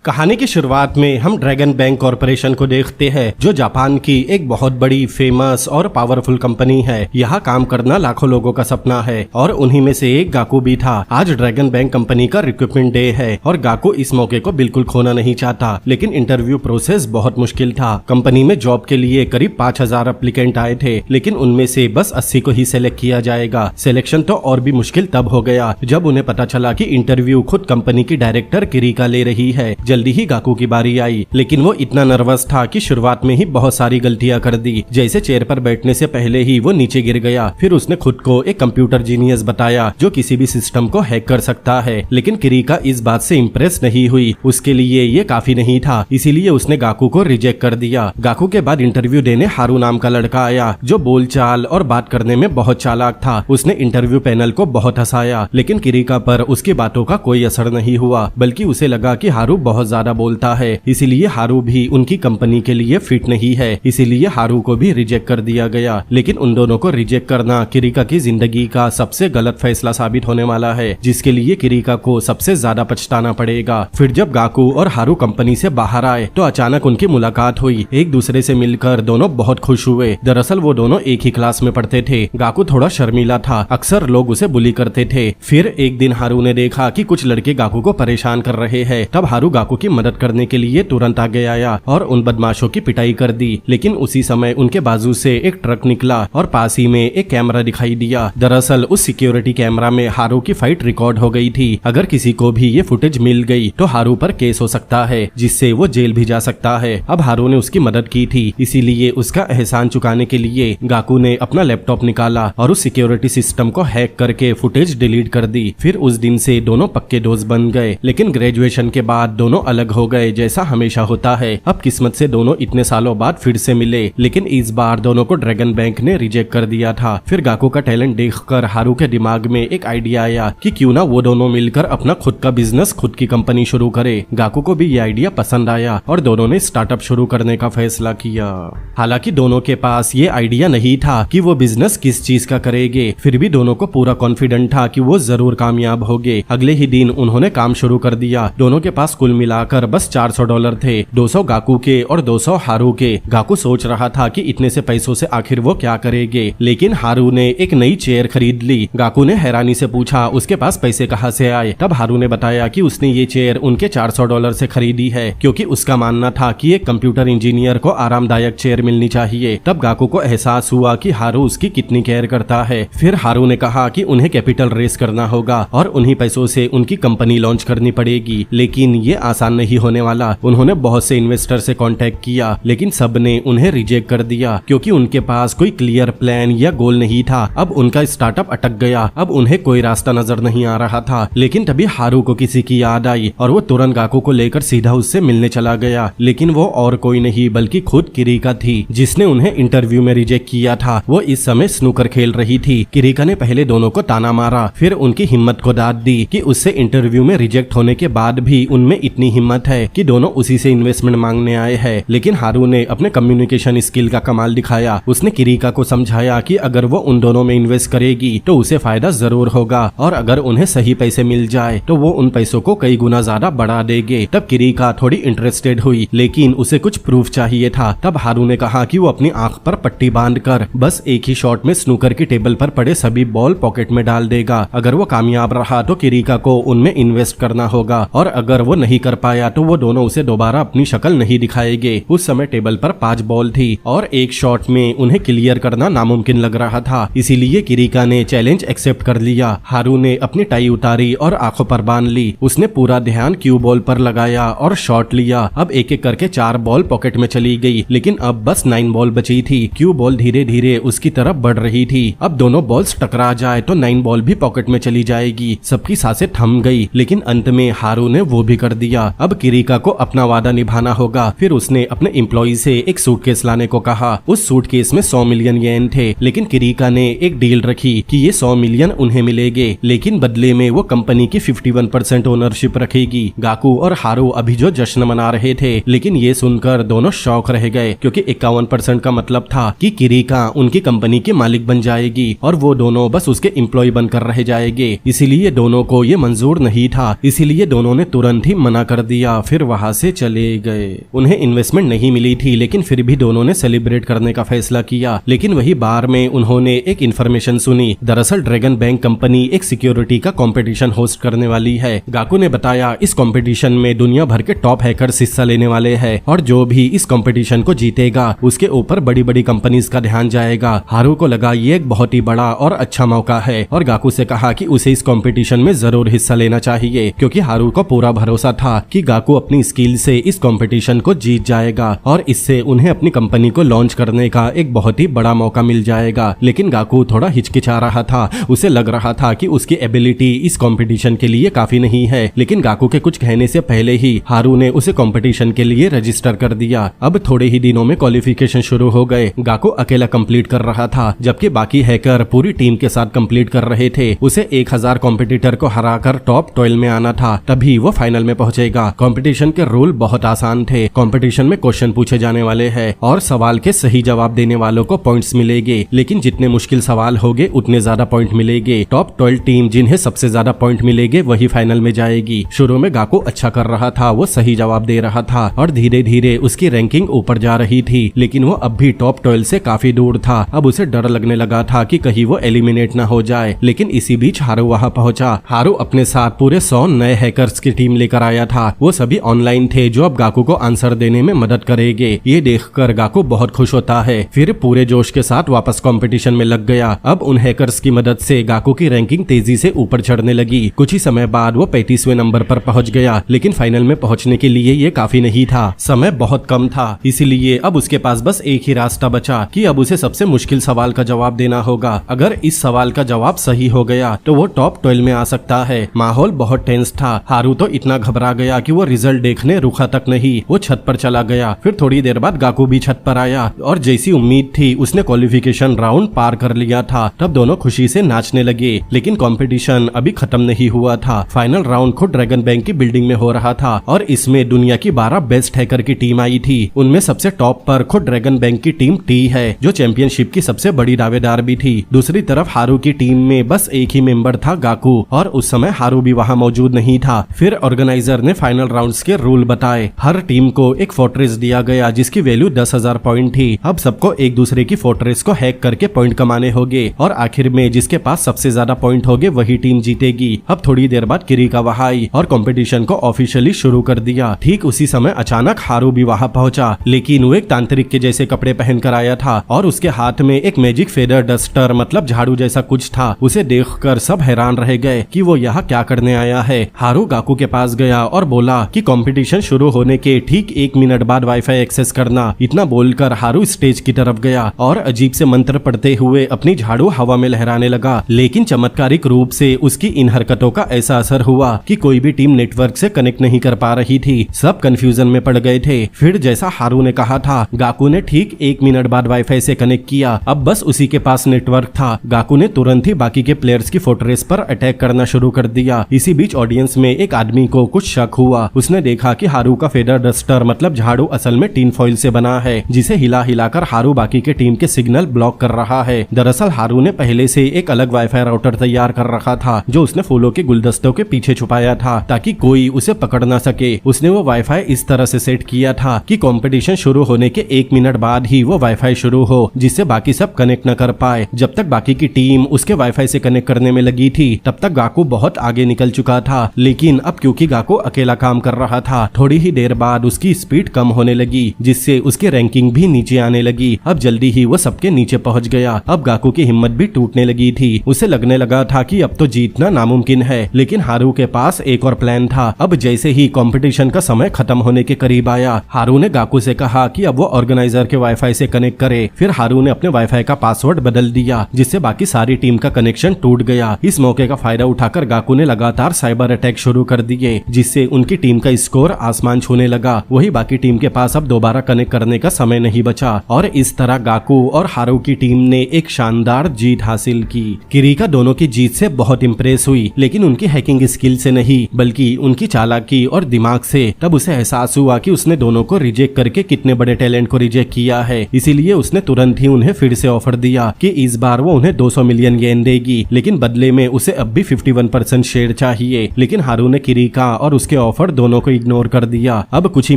कहानी की शुरुआत में हम ड्रैगन बैंक कॉरपोरेशन को देखते हैं, जो जापान की एक बहुत बड़ी फेमस और पावरफुल कंपनी है। यहाँ काम करना लाखों लोगों का सपना है और उन्हीं में से एक गाकू भी था। आज ड्रैगन बैंक कंपनी का रिक्रूटमेंट डे है और गाकू इस मौके को बिल्कुल खोना नहीं चाहता, लेकिन इंटरव्यू प्रोसेस बहुत मुश्किल था। कंपनी में जॉब के लिए करीब 5000 एप्लीकेंट आए थे, लेकिन उनमें से बस 80 को ही सिलेक्ट किया जाएगा। सिलेक्शन तो और भी मुश्किल तब हो गया जब उन्हें पता चला कि इंटरव्यू खुद कंपनी की डायरेक्टर किरिका ले रही है। जल्दी ही गाकू की बारी आई, लेकिन वो इतना नर्वस था कि शुरुआत में ही बहुत सारी गलतियां कर दी। जैसे चेयर पर बैठने से पहले ही वो नीचे गिर गया। फिर उसने खुद को एक कंप्यूटर जीनियस बताया जो किसी भी सिस्टम को हैक कर सकता है, लेकिन किरिका इस बात से इम्प्रेस नहीं हुई। उसके लिए ये काफी नहीं था, इसीलिए उसने गाकू को रिजेक्ट कर दिया। गाकू के बाद इंटरव्यू देने हारू नाम का लड़का आया, जो बोलचाल और बात करने में बहुत चालाक था। उसने इंटरव्यू पैनल को बहुत हंसाया, लेकिन किरिका पर उसकी बातों का कोई असर नहीं हुआ, बल्कि उसे लगा कि हारू बहुत ज्यादा बोलता है, इसीलिए हारू भी उनकी कंपनी के लिए फिट नहीं है। इसीलिए हारू को भी रिजेक्ट कर दिया गया। लेकिन उन दोनों को रिजेक्ट करना किरिका की जिंदगी का सबसे गलत फैसला साबित होने वाला है, जिसके लिए किरिका को सबसे ज्यादा पछताना पड़ेगा। फिर जब गाकू और हारू कंपनी से बाहर आए तो अचानक उनकी मुलाकात हुई। एक दूसरे से मिलकर दोनों बहुत खुश हुए। दरअसल वो दोनों एक ही क्लास में पढ़ते थे। गाकू थोड़ा शर्मीला था, अक्सर लोग उसे बुली करते थे। फिर एक दिन हारू ने देखा कि कुछ लड़के गाकू को परेशान कर रहे हैं। तब हारू गाकू की मदद करने के लिए तुरंत आगे आया और उन बदमाशों की पिटाई कर दी। लेकिन उसी समय उनके बाजू से एक ट्रक निकला और पास ही में एक कैमरा दिखाई दिया। दरअसल उस सिक्योरिटी कैमरा में हारू की फाइट रिकॉर्ड हो गई थी। अगर किसी को भी ये फुटेज मिल गई तो हारू पर केस हो सकता है, जिससे वो जेल भी जा सकता है। अब हारू ने उसकी मदद की थी, इसीलिए उसका एहसान चुकाने के लिए गाकू ने अपना लैपटॉप निकाला और उस सिक्योरिटी सिस्टम को हैक करके फुटेज डिलीट कर दी। फिर उस दिन से दोनों पक्के दोस्त बन गए, लेकिन ग्रेजुएशन के बाद दोनों अलग हो गए, जैसा हमेशा होता है। अब किस्मत से दोनों इतने सालों बाद फिर से मिले, लेकिन इस बार दोनों को ड्रैगन बैंक ने रिजेक्ट कर दिया था। फिर गाकू का टैलेंट देखकर हारू के दिमाग में एक आइडिया आया कि क्यों ना वो दोनों मिलकर अपना खुद का बिजनेस, खुद की कंपनी शुरू करे। गाकू को भी ये आइडिया पसंद आया और दोनों ने स्टार्टअप शुरू करने का फैसला किया। हालांकि दोनों के पास ये आइडिया नहीं था कि वो बिजनेस किस चीज का करेंगे, फिर भी दोनों को पूरा कॉन्फिडेंट था कि वो जरूर कामयाब होंगे। अगले ही दिन उन्होंने काम शुरू कर दिया। दोनों के पास कुल मिलाकर बस $400 थे, 200 गाकू के और 200 हारू के। गाकू सोच रहा था कि इतने से पैसों से आखिर वो क्या करेंगे, लेकिन हारू ने एक नई चेयर खरीद ली। गाकू ने हैरानी से पूछा उसके पास पैसे कहाँ से आए। तब हारू ने बताया कि उसने ये चेयर उनके $400 से खरीदी है, क्योंकि उसका मानना था कि एक कंप्यूटर इंजीनियर को आरामदायक चेयर मिलनी चाहिए। तब गाकू को एहसास हुआ कि हारू उसकी कितनी केयर करता है। फिर हारू ने कहा कि उन्हें कैपिटल रेस करना होगा और उन्हीं पैसों से उनकी कंपनी लॉन्च करनी पड़ेगी, लेकिन ये आसान नहीं होने वाला। उन्होंने बहुत से इन्वेस्टर से कांटेक्ट किया, लेकिन सब ने उन्हें रिजेक्ट कर दिया, क्योंकि उनके पास कोई क्लियर प्लान या गोल नहीं था। अब उनका स्टार्टअप अटक गया। अब उन्हें कोई रास्ता नजर नहीं आ रहा था। लेकिन तभी हारू को किसी की याद आई और वो तुरंत गाकू को लेकर सीधा उससे मिलने चला गया। लेकिन वो और कोई नहीं बल्कि खुद किरिका थी, जिसने उन्हें इंटरव्यू में रिजेक्ट किया था। वो इस समय स्नूकर खेल रही थी। किरिका ने पहले दोनों को ताना मारा, फिर उनकी हिम्मत को दाद दी कि उससे इंटरव्यू में रिजेक्ट होने के बाद भी उनमें इतनी हिम्मत है कि दोनों उसी से इन्वेस्टमेंट मांगने आए हैं। लेकिन हारू ने अपने कम्युनिकेशन स्किल का कमाल दिखाया। उसने किरिका को समझाया कि अगर वो उन दोनों में इन्वेस्ट करेगी तो उसे फायदा जरूर होगा, और अगर उन्हें सही पैसे मिल जाए तो वो उन पैसों को कई गुना ज्यादा बढ़ा देंगे। तब किरिका थोड़ी इंटरेस्टेड हुई, लेकिन उसे कुछ प्रूफ चाहिए था। तब हारू ने कहा कि वो अपनी आंख पर पट्टी बांधकर बस एक ही शॉट में स्नूकर की टेबल पर पड़े सभी बॉल पॉकेट में डाल देगा। अगर वो कामयाब रहा तो किरिका को उनमें इन्वेस्ट करना होगा, और अगर वो नहीं कर पाया तो वो दोनों उसे दोबारा अपनी शक्ल नहीं दिखाएंगे। उस समय टेबल पर 5 बॉल थी और एक शॉट में उन्हें क्लियर करना नामुमकिन लग रहा था, इसीलिए किरिका ने चैलेंज एक्सेप्ट कर लिया। हारू ने अपनी टाई उतारी और आंखों पर बांध ली। उसने पूरा ध्यान क्यू बॉल पर लगाया और शॉट लिया। अब एक एक करके 4 बॉल पॉकेट में चली गई, लेकिन अब बस 9 बॉल बची थी। क्यू बॉल धीरे धीरे उसकी तरफ बढ़ रही थी। अब दोनों बॉल्स टकरा जाए तो 9 बॉल भी पॉकेट में चली जाएगी। सबकी सांसें थम गई, लेकिन अंत में हारू ने वो भी कर दिया। अब किरिका को अपना वादा निभाना होगा। फिर उसने अपने एम्प्लॉय से एक सूटकेस लाने को कहा। उस सूटकेस में 100 मिलियन येन थे, लेकिन किरिका ने एक डील रखी कि ये 100 मिलियन उन्हें मिलेंगे, लेकिन बदले में वो कंपनी की 51% ओनरशिप रखेगी। गाकू और हारू अभी जो जश्न मना रहे थे, लेकिन ये सुनकर दोनों शौक रह गए, क्योंकि 51% का मतलब था कि किरिका उनकी कंपनी के मालिक बन जाएगी और वो दोनों बस उसके एम्प्लॉय बनकर रह जाएंगे। इसीलिए दोनों को ये मंजूर नहीं था, इसीलिए दोनों ने तुरंत ही मना कर दिया, फिर वहां से चले गए। उन्हें इन्वेस्टमेंट नहीं मिली थी, लेकिन फिर भी दोनों ने सेलिब्रेट करने का फैसला किया। लेकिन वही बार में उन्होंने एक इन्फॉर्मेशन सुनी। दरअसल ड्रैगन बैंक कंपनी एक सिक्योरिटी का कंपटीशन होस्ट करने वाली है। गाकू ने बताया इस कंपटीशन में दुनिया भर के टॉप हैकर्स हिस्सा लेने वाले हैं और जो भी इस कंपटीशन को जीतेगा उसके ऊपर बड़ी बड़ी कंपनीज का ध्यान जाएगा। हारू को लगा ये एक बहुत ही बड़ा और अच्छा मौका है और गाकू से कहा कि उसे इस कंपटीशन में जरूर हिस्सा लेना चाहिए, क्योंकि हारू को पूरा भरोसा था कि गाकू अपनी स्किल से इस कंपटीशन को जीत जाएगा और इससे उन्हें अपनी कंपनी को लॉन्च करने का एक बहुत ही बड़ा मौका मिल जाएगा। लेकिन गाकू थोड़ा हिचकिचा रहा था। उसे लग रहा था कि उसकी एबिलिटी इस कंपटीशन के लिए काफी नहीं है। लेकिन गाकू के कुछ कहने से पहले ही हारू ने उसे कंपटीशन के लिए रजिस्टर कर दिया। अब थोड़े ही दिनों में क्वालिफिकेशन शुरू हो गए। गाकू अकेला कंप्लीट कर रहा था, जबकि बाकी हैकर पूरी टीम के साथ कंप्लीट कर रहे थे। उसे 1000 कॉम्पिटिटर को हराकर टॉप 12 में आना था, तभी वो फाइनल में पहुंचेगा। कंपटीशन के रूल बहुत आसान थे। कंपटीशन में क्वेश्चन पूछे जाने वाले हैं और सवाल के सही जवाब देने वालों को पॉइंट्स मिलेंगे, लेकिन जितने मुश्किल सवाल होंगे उतने ज्यादा पॉइंट मिलेंगे। टॉप 12 टीम जिन्हें सबसे ज्यादा पॉइंट मिलेंगे वही फाइनल में जाएगी। शुरू में गाकू अच्छा कर रहा था, वो सही जवाब दे रहा था और धीरे धीरे उसकी रैंकिंग ऊपर जा रही थी, लेकिन वो अब भी टॉप 12 से काफी दूर था। अब उसे डर लगने लगा था कि कहीं वो एलिमिनेट ना हो जाए। लेकिन इसी बीच हारू वहां पहुंचा। हारू अपने साथ पूरे 100 नए हैकर्स की टीम लेकर आया था। वो सभी ऑनलाइन थे जो अब गाकू को आंसर देने में मदद करेंगे। ये देखकर गाकू बहुत खुश होता है। फिर पूरे जोश के साथ वापस कंपटीशन में लग गया। अब उन हैकर्स की मदद से गाकू की रैंकिंग तेजी से ऊपर चढ़ने लगी। कुछ ही समय बाद वो 35वें नंबर पर पहुंच गया, लेकिन फाइनल में पहुंचने के लिए ये काफी नहीं था। समय बहुत कम था, इसीलिए अब उसके पास बस एक ही रास्ता बचा कि अब उसे सबसे मुश्किल सवाल का जवाब देना होगा। अगर इस सवाल का जवाब सही हो गया तो वो टॉप 12 में आ सकता है। माहौल बहुत टेंस था। हारू तो इतना घबरा गया कि वो रिजल्ट देखने रुका तक नहीं। वो छत पर चला गया। फिर थोड़ी देर बाद गाकू भी छत पर आया और जैसी उम्मीद थी उसने क्वालिफिकेशन राउंड पार कर लिया था। तब दोनों खुशी से नाचने लगे। लेकिन कंपटीशन अभी खत्म नहीं हुआ था। फाइनल राउंड खुद ड्रैगन बैंक की बिल्डिंग में हो रहा था और इसमें दुनिया की 12 बेस्ट हैकर की टीम आई थी। उनमें सबसे टॉप पर खुद ड्रैगन बैंक की टीम टी है, जो चैंपियनशिप की सबसे बड़ी दावेदार भी थी। दूसरी तरफ हारू की टीम में बस एक ही मेंबर था, गाकू, और उस समय हारू भी वहां मौजूद नहीं था। फिर ऑर्गेनाइजर ने फाइनल राउंड्स के रूल बताए। हर टीम को एक फोर्ट्रेस दिया गया जिसकी वैल्यू 10,000 पॉइंट थी। अब सबको एक दूसरे की फोर्ट्रेस को हैक करके पॉइंट कमाने होंगे और आखिर में जिसके पास सबसे ज्यादा पॉइंट होंगे वही टीम जीतेगी। अब थोड़ी देर बाद किरीका वहां आई और कंपटीशन को ऑफिशियली शुरू कर दिया। ठीक उसी समय अचानक हारू भी वहां पहुंचा, लेकिन वो एक तांत्रिक के जैसे कपड़े पहनकर आया था और उसके हाथ में एक मैजिक फेदर डस्टर मतलब झाड़ू जैसा कुछ था। उसे देखकर सब हैरान रह गए कि वो यहाँ क्या करने आया है। हारू गाकू के पास गया और बोला कि कंपटीशन शुरू होने के ठीक 1 मिनट बाद वाईफाई एक्सेस करना। इतना बोलकर हारू स्टेज की तरफ गया और अजीब से मंत्र पढ़ते हुए अपनी झाड़ू हवा में लहराने लगा। लेकिन चमत्कारिक रूप से उसकी इन हरकतों का ऐसा असर हुआ कि कोई भी टीम नेटवर्क से कनेक्ट नहीं कर पा रही थी। सब कंफ्यूजन में पड़ गए थे। फिर जैसा हारू ने कहा था, गाकू ने ठीक 1 मिनट बाद वाईफाई से कनेक्ट किया। अब बस उसी के पास नेटवर्क था। गाकू ने तुरंत ही बाकी के प्लेयर्स की फोर्ट्रेस पर अटैक करना शुरू कर दिया। इसी बीच ऑडियंस में एक आदमी को कुछ शक हुआ। उसने देखा कि हारू का फेदर डस्टर मतलब झाड़ू असल में टिन फॉइल से बना है, जिसे हिला हिलाकर हारू बाकी के टीम के सिग्नल ब्लॉक कर रहा है। दरअसल हारू ने पहले से एक अलग वाईफाई राउटर तैयार कर रखा था, जो उसने फूलों के गुलदस्तों के पीछे छुपाया था ताकि कोई उसे पकड़ ना सके। उसने वो वाईफाई इस तरह से सेट किया था कि कंपटीशन शुरू होने के 1 मिनट बाद ही वो वाईफाई शुरू हो, जिससे बाकी सब कनेक्ट न कर पाए। जब तक बाकी की टीम उसके वाईफाई से कनेक्ट करने में लगी थी, तब तक गाकू बहुत आगे निकल चुका था। लेकिन अब क्योंकि गाकू अकेला काम कर रहा था, थोड़ी ही देर बाद उसकी स्पीड कम होने लगी, जिससे उसकी रैंकिंग भी नीचे आने लगी। अब जल्दी ही वो सबके नीचे पहुंच गया। अब गाकू की हिम्मत भी टूटने लगी थी। उसे लगने लगा था कि अब तो जीतना नामुमकिन है। लेकिन हारू के पास एक और प्लान था। अब जैसे ही कंपटीशन का समय खत्म होने के करीब आया, हारू ने गाकू से कहा कि अब वो ऑर्गेनाइजर के वाईफाई से कनेक्ट करे। फिर हारू ने अपने वाईफाई का पासवर्ड बदल दिया, जिससे बाकी सारी टीम का कनेक्शन टूट गया। इस मौके का फायदा उठाकर गाकू ने लगातार साइबर अटैक शुरू कर दिए, जिससे उनकी टीम का स्कोर आसमान छूने लगा। वही बाकी टीम के पास अब दोबारा कनेक्ट करने का समय नहीं बचा और इस तरह गाकू और हारू की टीम ने एक शानदार जीत हासिल की। किरीका दोनों की जीत से बहुत इम्प्रेस हुई, लेकिन उनकी हैकिंग स्किल से नहीं बल्कि उनकी चालाकी और दिमाग से। तब उसे एहसास हुआ कि उसने दोनों को रिजेक्ट करके कितने बड़े टैलेंट को रिजेक्ट किया है। इसीलिए उसने तुरंत ही उन्हें फिर से ऑफर दिया कि इस बार वो उन्हें 200 मिलियन येन देगी, लेकिन बदले में उसे अब भी 51% शेयर चाहिए। लेकिन हारू ने किरीका और उसके ऑफर दोनों को इग्नोर कर दिया। अब कुछ ही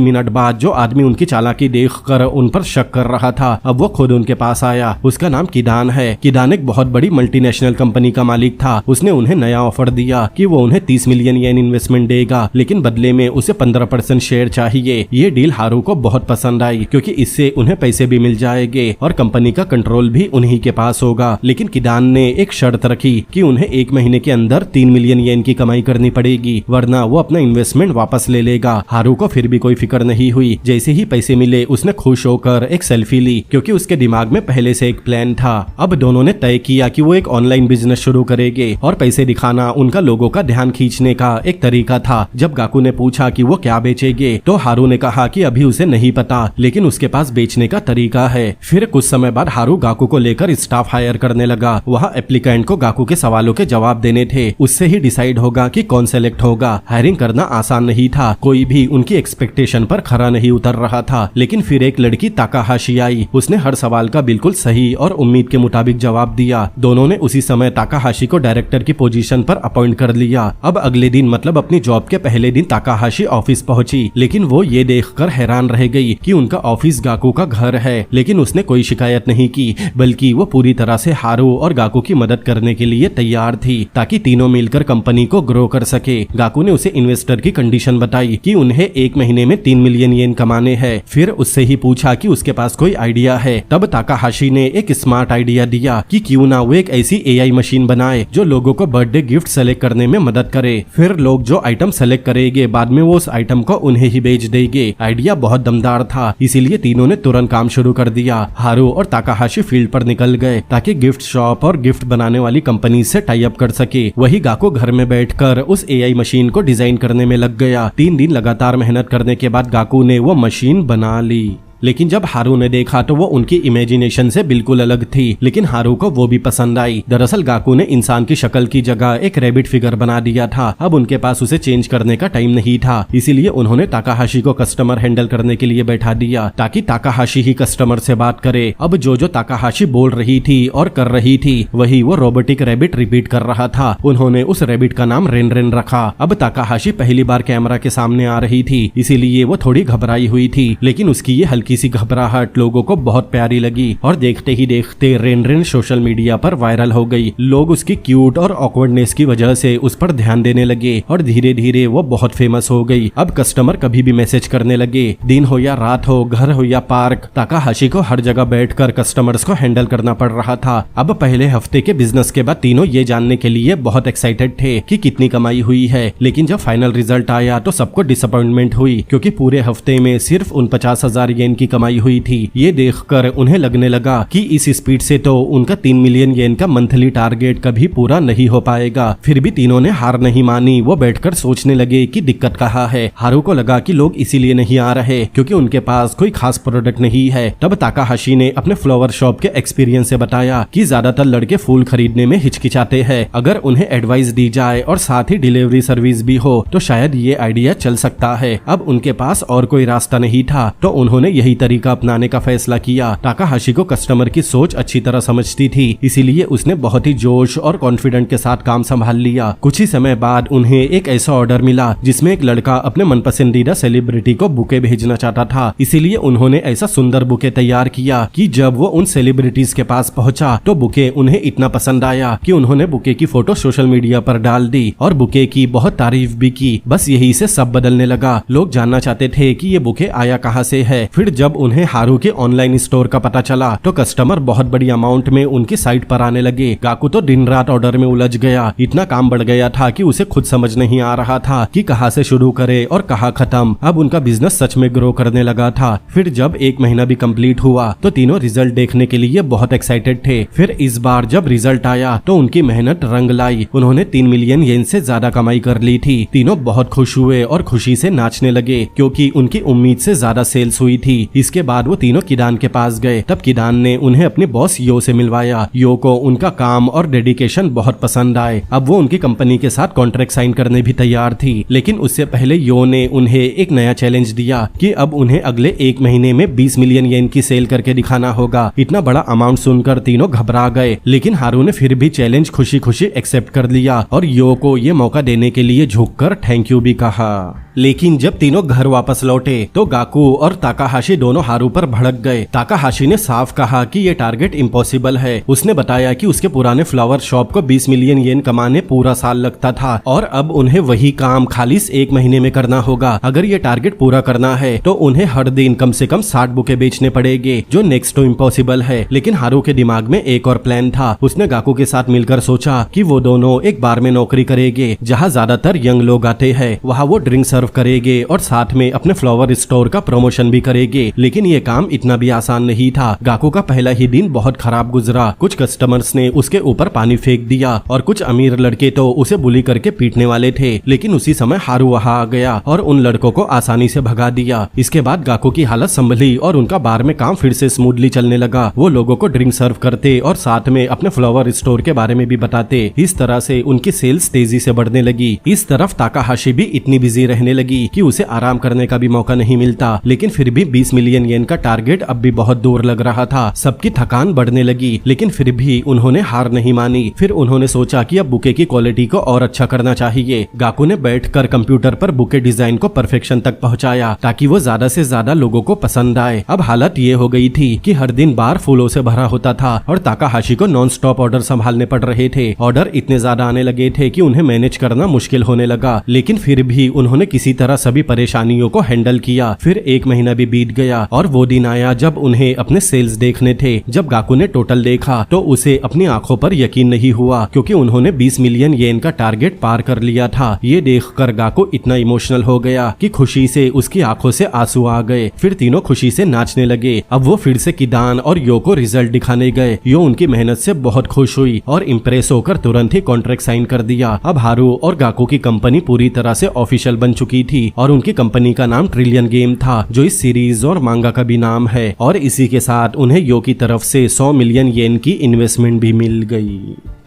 मिनट बाद जो आदमी उनकी चालाकी देखकर उन पर शक कर रहा था, अब वो खुद उनके पास आया। उसका नाम किदान है। किदान एक बहुत बड़ी मल्टीनेशनल कंपनी का मालिक था। उसने उन्हें नया ऑफर दिया कि वो उन्हें 30 मिलियन येन इन्वेस्टमेंट देगा, लेकिन बदले में उसे 15% शेयर चाहिए। ये डील हारू को बहुत पसंद आई क्योंकि इससे उन्हें पैसे भी मिल जाएंगे और कंपनी का कंट्रोल भी उन्हीं के पास होगा। लेकिन किदान ने एक शर्त रखी कि उन्हें 1 महीने के अंदर 3 मिलियन येन की कमाई करनी पड़ेगी, वरना वो अपना इन्वेस्टमेंट वापस ले लेगा। हारू को फिर भी कोई फिक्र नहीं हुई। जैसे ही पैसे मिले उसने खुश होकर एक सेल्फी ली क्योंकि उसके दिमाग में पहले से एक प्लान था। अब दोनों ने तय किया कि वो एक ऑनलाइन बिजनेस शुरू करेंगे और पैसे दिखाना उनका लोगों का ध्यान खींचने का एक तरीका था। जब गाकू ने पूछा कि वो क्या बेचेंगे तो हारू ने कहा कि अभी उसे नहीं पता, लेकिन उसके पास बेचने का तरीका है। फिर कुछ समय बाद हारू गाकू को लेकर स्टाफ हायर करने लगा। वहाँ एप्लीकेंट को गाकू के सवालों के जवाब देने थे। उससे ही डिसाइड होगा कि कौन सेलेक्ट होगा। हायरिंग करना आसान नहीं था। कोई भी उनकी एक्सपेक्टेशन पर खरा नहीं उतर रहा था। लेकिन फिर एक लड़की ताकाहाशी आई। उसने हर सवाल का बिल्कुल सही और उम्मीद के मुताबिक जवाब दिया। दोनों ने उसी समय ताकाहाशी को डायरेक्टर की पोजीशन पर अपॉइंट कर लिया। अब अगले दिन मतलब अपनी जॉब के पहले दिन ताकाहाशी ऑफिस पहुंची, लेकिन वो ये देखकर हैरान रह गई कि उनका ऑफिस गाकू का घर है। लेकिन उसने कोई शिकायत नहीं की, बल्कि वो पूरी तरह से हारू और गाकू की मदद करने के लिए तैयार थी ताकि तीनों मिलकर कंपनी को ग्रो कर सके। गाकू ने उसे इन्वेस्टर की कंडीशन बताई कि उन्हें 1 महीने में 3 मिलियन येन कमाने हैं। फिर उससे ही पूछा कि उसके पास कोई आइडिया है। तब ताकाहाशी ने एक स्मार्ट आइडिया दिया कि क्यों ना वो एक ऐसी एआई मशीन बनाए जो लोगों को बर्थडे गिफ्ट सेलेक्ट करने में मदद करे। फिर लोग जो आइटम सेलेक्ट करेंगे बाद में वो उस आइटम को उन्हें ही बेच देंगे। आइडिया बहुत दमदार था, इसीलिए तीनों ने तुरंत काम शुरू कर दिया। हारू और ताकाहाशी फील्ड पर निकल गए ताकि गिफ्ट शॉप और गिफ्ट बनाने वाली कंपनी से टाई अप कर सके। वही गाकू घर में बैठकर उस एआई मशीन को डिजाइन करने में लग गया। 3 दिन लगातार मेहनत करने के बाद गाकू ने वो मशीन बना ली। लेकिन जब हारू ने देखा तो वो उनकी इमेजिनेशन से बिल्कुल अलग थी, लेकिन हारू को वो भी पसंद आई। दरअसल गाकू ने इंसान की शक्ल की जगह एक रैबिट फिगर बना दिया था। अब उनके पास उसे चेंज करने का टाइम नहीं था, इसीलिए उन्होंने ताकाहाशी को कस्टमर हैंडल करने के लिए बैठा दिया ताकि ताकाहाशी ही कस्टमर से बात करे। अब जो ताकाहाशी बोल रही थी और कर रही थी वही वो रोबोटिक रैबिट रिपीट कर रहा था। उन्होंने उस रैबिट का नाम रेन रेन रखा। अब ताकाहाशी पहली बार कैमरा के सामने आ रही थी, इसीलिए वो थोड़ी घबराई हुई थी, लेकिन उसकी ये हल्की सी घबराहट लोगों को बहुत प्यारी लगी और देखते ही देखते रेन रेन सोशल मीडिया पर वायरल हो गई। लोग उसकी क्यूट और ऑकवर्डनेस की वजह से उस पर ध्यान देने लगे और धीरे धीरे वो बहुत फेमस हो गई। अब कस्टमर कभी भी मैसेज करने लगे, दिन हो या रात हो, घर हो या पार्क। ताकाहाशी को हर जगह बैठकर कस्टमर्स को हैंडल करना पड़ रहा था। अब पहले हफ्ते के बिजनेस के बाद तीनों ये जानने के लिए बहुत एक्साइटेड थे कि कितनी कमाई हुई है, लेकिन जब फाइनल रिजल्ट आया तो सबको डिसअपॉइंटमेंट हुई क्योंकि पूरे हफ्ते में सिर्फ 49,000 येन की कमाई हुई थी। ये देखकर उन्हें लगने लगा कि इस स्पीड से तो उनका 3 मिलियन येन का मंथली टारगेट कभी पूरा नहीं हो पाएगा। फिर भी तीनों ने हार नहीं मानी। वो बैठकर सोचने लगे कि दिक्कत कहाँ है। हारू को लगा कि लोग इसीलिए नहीं आ रहे क्योंकि उनके पास कोई खास प्रोडक्ट नहीं है। तब ताकाहाशी ने अपने फ्लावर शॉप के एक्सपीरियंस से बताया कि ज्यादातर लड़के फूल खरीदने में हिचकिचाते हैं। अगर उन्हें एडवाइस दी जाए और साथ ही डिलीवरी सर्विस भी हो तो शायद ये आइडिया चल सकता है। अब उनके पास और कोई रास्ता नहीं था तो उन्होंने यही तरीका अपनाने का फैसला किया। ताकाहाशी को कस्टमर की सोच अच्छी तरह समझती थी, इसीलिए उसने बहुत ही जोश और कॉन्फिडेंट के साथ काम संभाल लिया। कुछ ही समय बाद उन्हें एक ऐसा ऑर्डर मिला जिसमें एक लड़का अपने मनपसंदीदा सेलिब्रिटी को बुके भेजना चाहता था। इसीलिए उन्होंने ऐसा सुंदर बुके तैयार किया कि जब वो उन सेलिब्रिटीज के पास पहुंचा तो बुके उन्हें इतना पसंद आया कि उन्होंने बुके की फोटो सोशल मीडिया पर डाल दी और बुके की बहुत तारीफ भी की। बस यही से सब बदलने लगा। लोग जानना चाहते थे कि ये बुके आया कहाँ से है। फिर जब उन्हें हारू के ऑनलाइन स्टोर का पता चला तो कस्टमर बहुत बड़ी अमाउंट में उनकी साइट पर आने लगे। गाकू तो दिन रात ऑर्डर में उलझ गया। इतना काम बढ़ गया था कि उसे खुद समझ नहीं आ रहा था कि कहाँ से शुरू करे और कहाँ खत्म। अब उनका बिजनेस सच में ग्रो करने लगा था। फिर जब 1 महीना भी कंप्लीट हुआ तो तीनों रिजल्ट देखने के लिए बहुत एक्साइटेड थे। फिर इस बार जब रिजल्ट आया तो उनकी मेहनत रंग लाई। उन्होंने 3 मिलियन येन से ज्यादा कमाई कर ली थी। तीनों बहुत खुश हुए और खुशी से नाचने लगे क्योंकि उनकी उम्मीद से ज्यादा सेल्स हुई थी। थी। इसके बाद वो तीनों किदान के पास गए। तब किदान ने उन्हें अपने बॉस यो से मिलवाया। यो को उनका काम और डेडिकेशन बहुत पसंद आए। अब वो उनकी कंपनी के साथ कॉन्ट्रैक्ट साइन करने भी तैयार थी, लेकिन उससे पहले यो ने उन्हें एक नया चैलेंज दिया कि अब उन्हें अगले 1 महीने में 20 मिलियन येन की सेल करके दिखाना होगा। इतना बड़ा अमाउंट सुनकर तीनों घबरा गए, लेकिन हारू ने फिर भी चैलेंज खुशी खुशी एक्सेप्ट कर लिया और यो को ये मौका देने के लिए झुककर थैंक यू भी कहा। लेकिन जब तीनों घर वापस लौटे तो गाकू और ताकाहाशी दोनों हारू पर भड़क गए। ताकाहाशी ने साफ कहा कि ये टारगेट इम्पॉसिबल है। उसने बताया कि उसके पुराने फ्लावर शॉप को 20 मिलियन येन कमाने पूरा साल लगता था और अब उन्हें वही काम खालिस 1 महीने में करना होगा। अगर ये टारगेट पूरा करना है तो उन्हें हर दिन कम से कम 60 बुके बेचने पड़ेंगे, जो नेक्स्ट टू इम्पॉसिबल है। लेकिन हारू के दिमाग में एक और प्लान था। उसने गाकू के साथ मिलकर सोचा कि वो दोनों एक बार में नौकरी करेंगे जहाँ ज्यादातर यंग लोग आते हैं। वहाँ वो ड्रिंक सर्व करेंगे और साथ में अपने फ्लावर स्टोर का प्रमोशन भी करेंगे। लेकिन ये काम इतना भी आसान नहीं था। गाकू का पहला ही दिन बहुत खराब गुजरा। कुछ कस्टमर्स ने उसके ऊपर पानी फेंक दिया और कुछ अमीर लड़के तो उसे बुली करके पीटने वाले थे। लेकिन उसी समय हारू वहाँ आ गया और उन लड़कों को आसानी से भगा दिया। इसके बाद गाकू की हालत संभली और उनका बार में काम फिर से स्मूथली चलने लगा। वो लोगों को ड्रिंक सर्व करते और साथ में अपने फ्लावर स्टोर के बारे में भी बताते। इस तरह से उनकी सेल्स तेजी से बढ़ने लगी। इस तरफ ताकाहाशी भी इतनी बिजी रहने लगी कि उसे आराम करने का भी मौका नहीं मिलता। लेकिन फिर भी 20 मिलियन येन का टारगेट अब भी बहुत दूर लग रहा था। सबकी थकान बढ़ने लगी, लेकिन फिर भी उन्होंने हार नहीं मानी। फिर उन्होंने सोचा कि अब बुके की क्वालिटी को और अच्छा करना चाहिए। गाकू ने बैठकर कंप्यूटर पर बुके डिजाइन को परफेक्शन तक पहुंचाया ताकि वो ज्यादा से ज्यादा लोगों को पसंद आए। अब हालत ये हो गई थी कि हर दिन बार फूलों से भरा होता था और ताकाहाशी को नॉन स्टॉप ऑर्डर संभालने पड़ रहे थे। ऑर्डर इतने ज्यादा आने लगे थे कि उन्हें मैनेज करना मुश्किल होने लगा, लेकिन फिर भी उन्होंने किसी तरह सभी परेशानियों को हैंडल किया। फिर 1 महीना भी बीत गया और वो दिन आया जब उन्हें अपने सेल्स देखने थे। जब गाकू ने टोटल देखा तो उसे अपनी आंखों पर यकीन नहीं हुआ, क्योंकि उन्होंने 20 मिलियन येन का टारगेट पार कर लिया था। ये देखकर गाकू इतना इमोशनल हो गया कि खुशी से उसकी आंखों से आंसू आ गए। फिर तीनों खुशी से नाचने लगे। अब वो फिर से किदान और यो को रिजल्ट दिखाने गए। यो उनकी मेहनत से बहुत खुश हुई और इम्प्रेस होकर तुरंत ही कॉन्ट्रैक्ट साइन कर दिया। अब हारू और गाकू की कंपनी पूरी तरह से ऑफिशियल बन चुकी थी और उनकी कंपनी का नाम ट्रिलियन गेम था, जो इस सीरीज और मांगा का भी नाम है। और इसी के साथ उन्हें यो की तरफ से 100 मिलियन येन की इन्वेस्टमेंट भी मिल गई।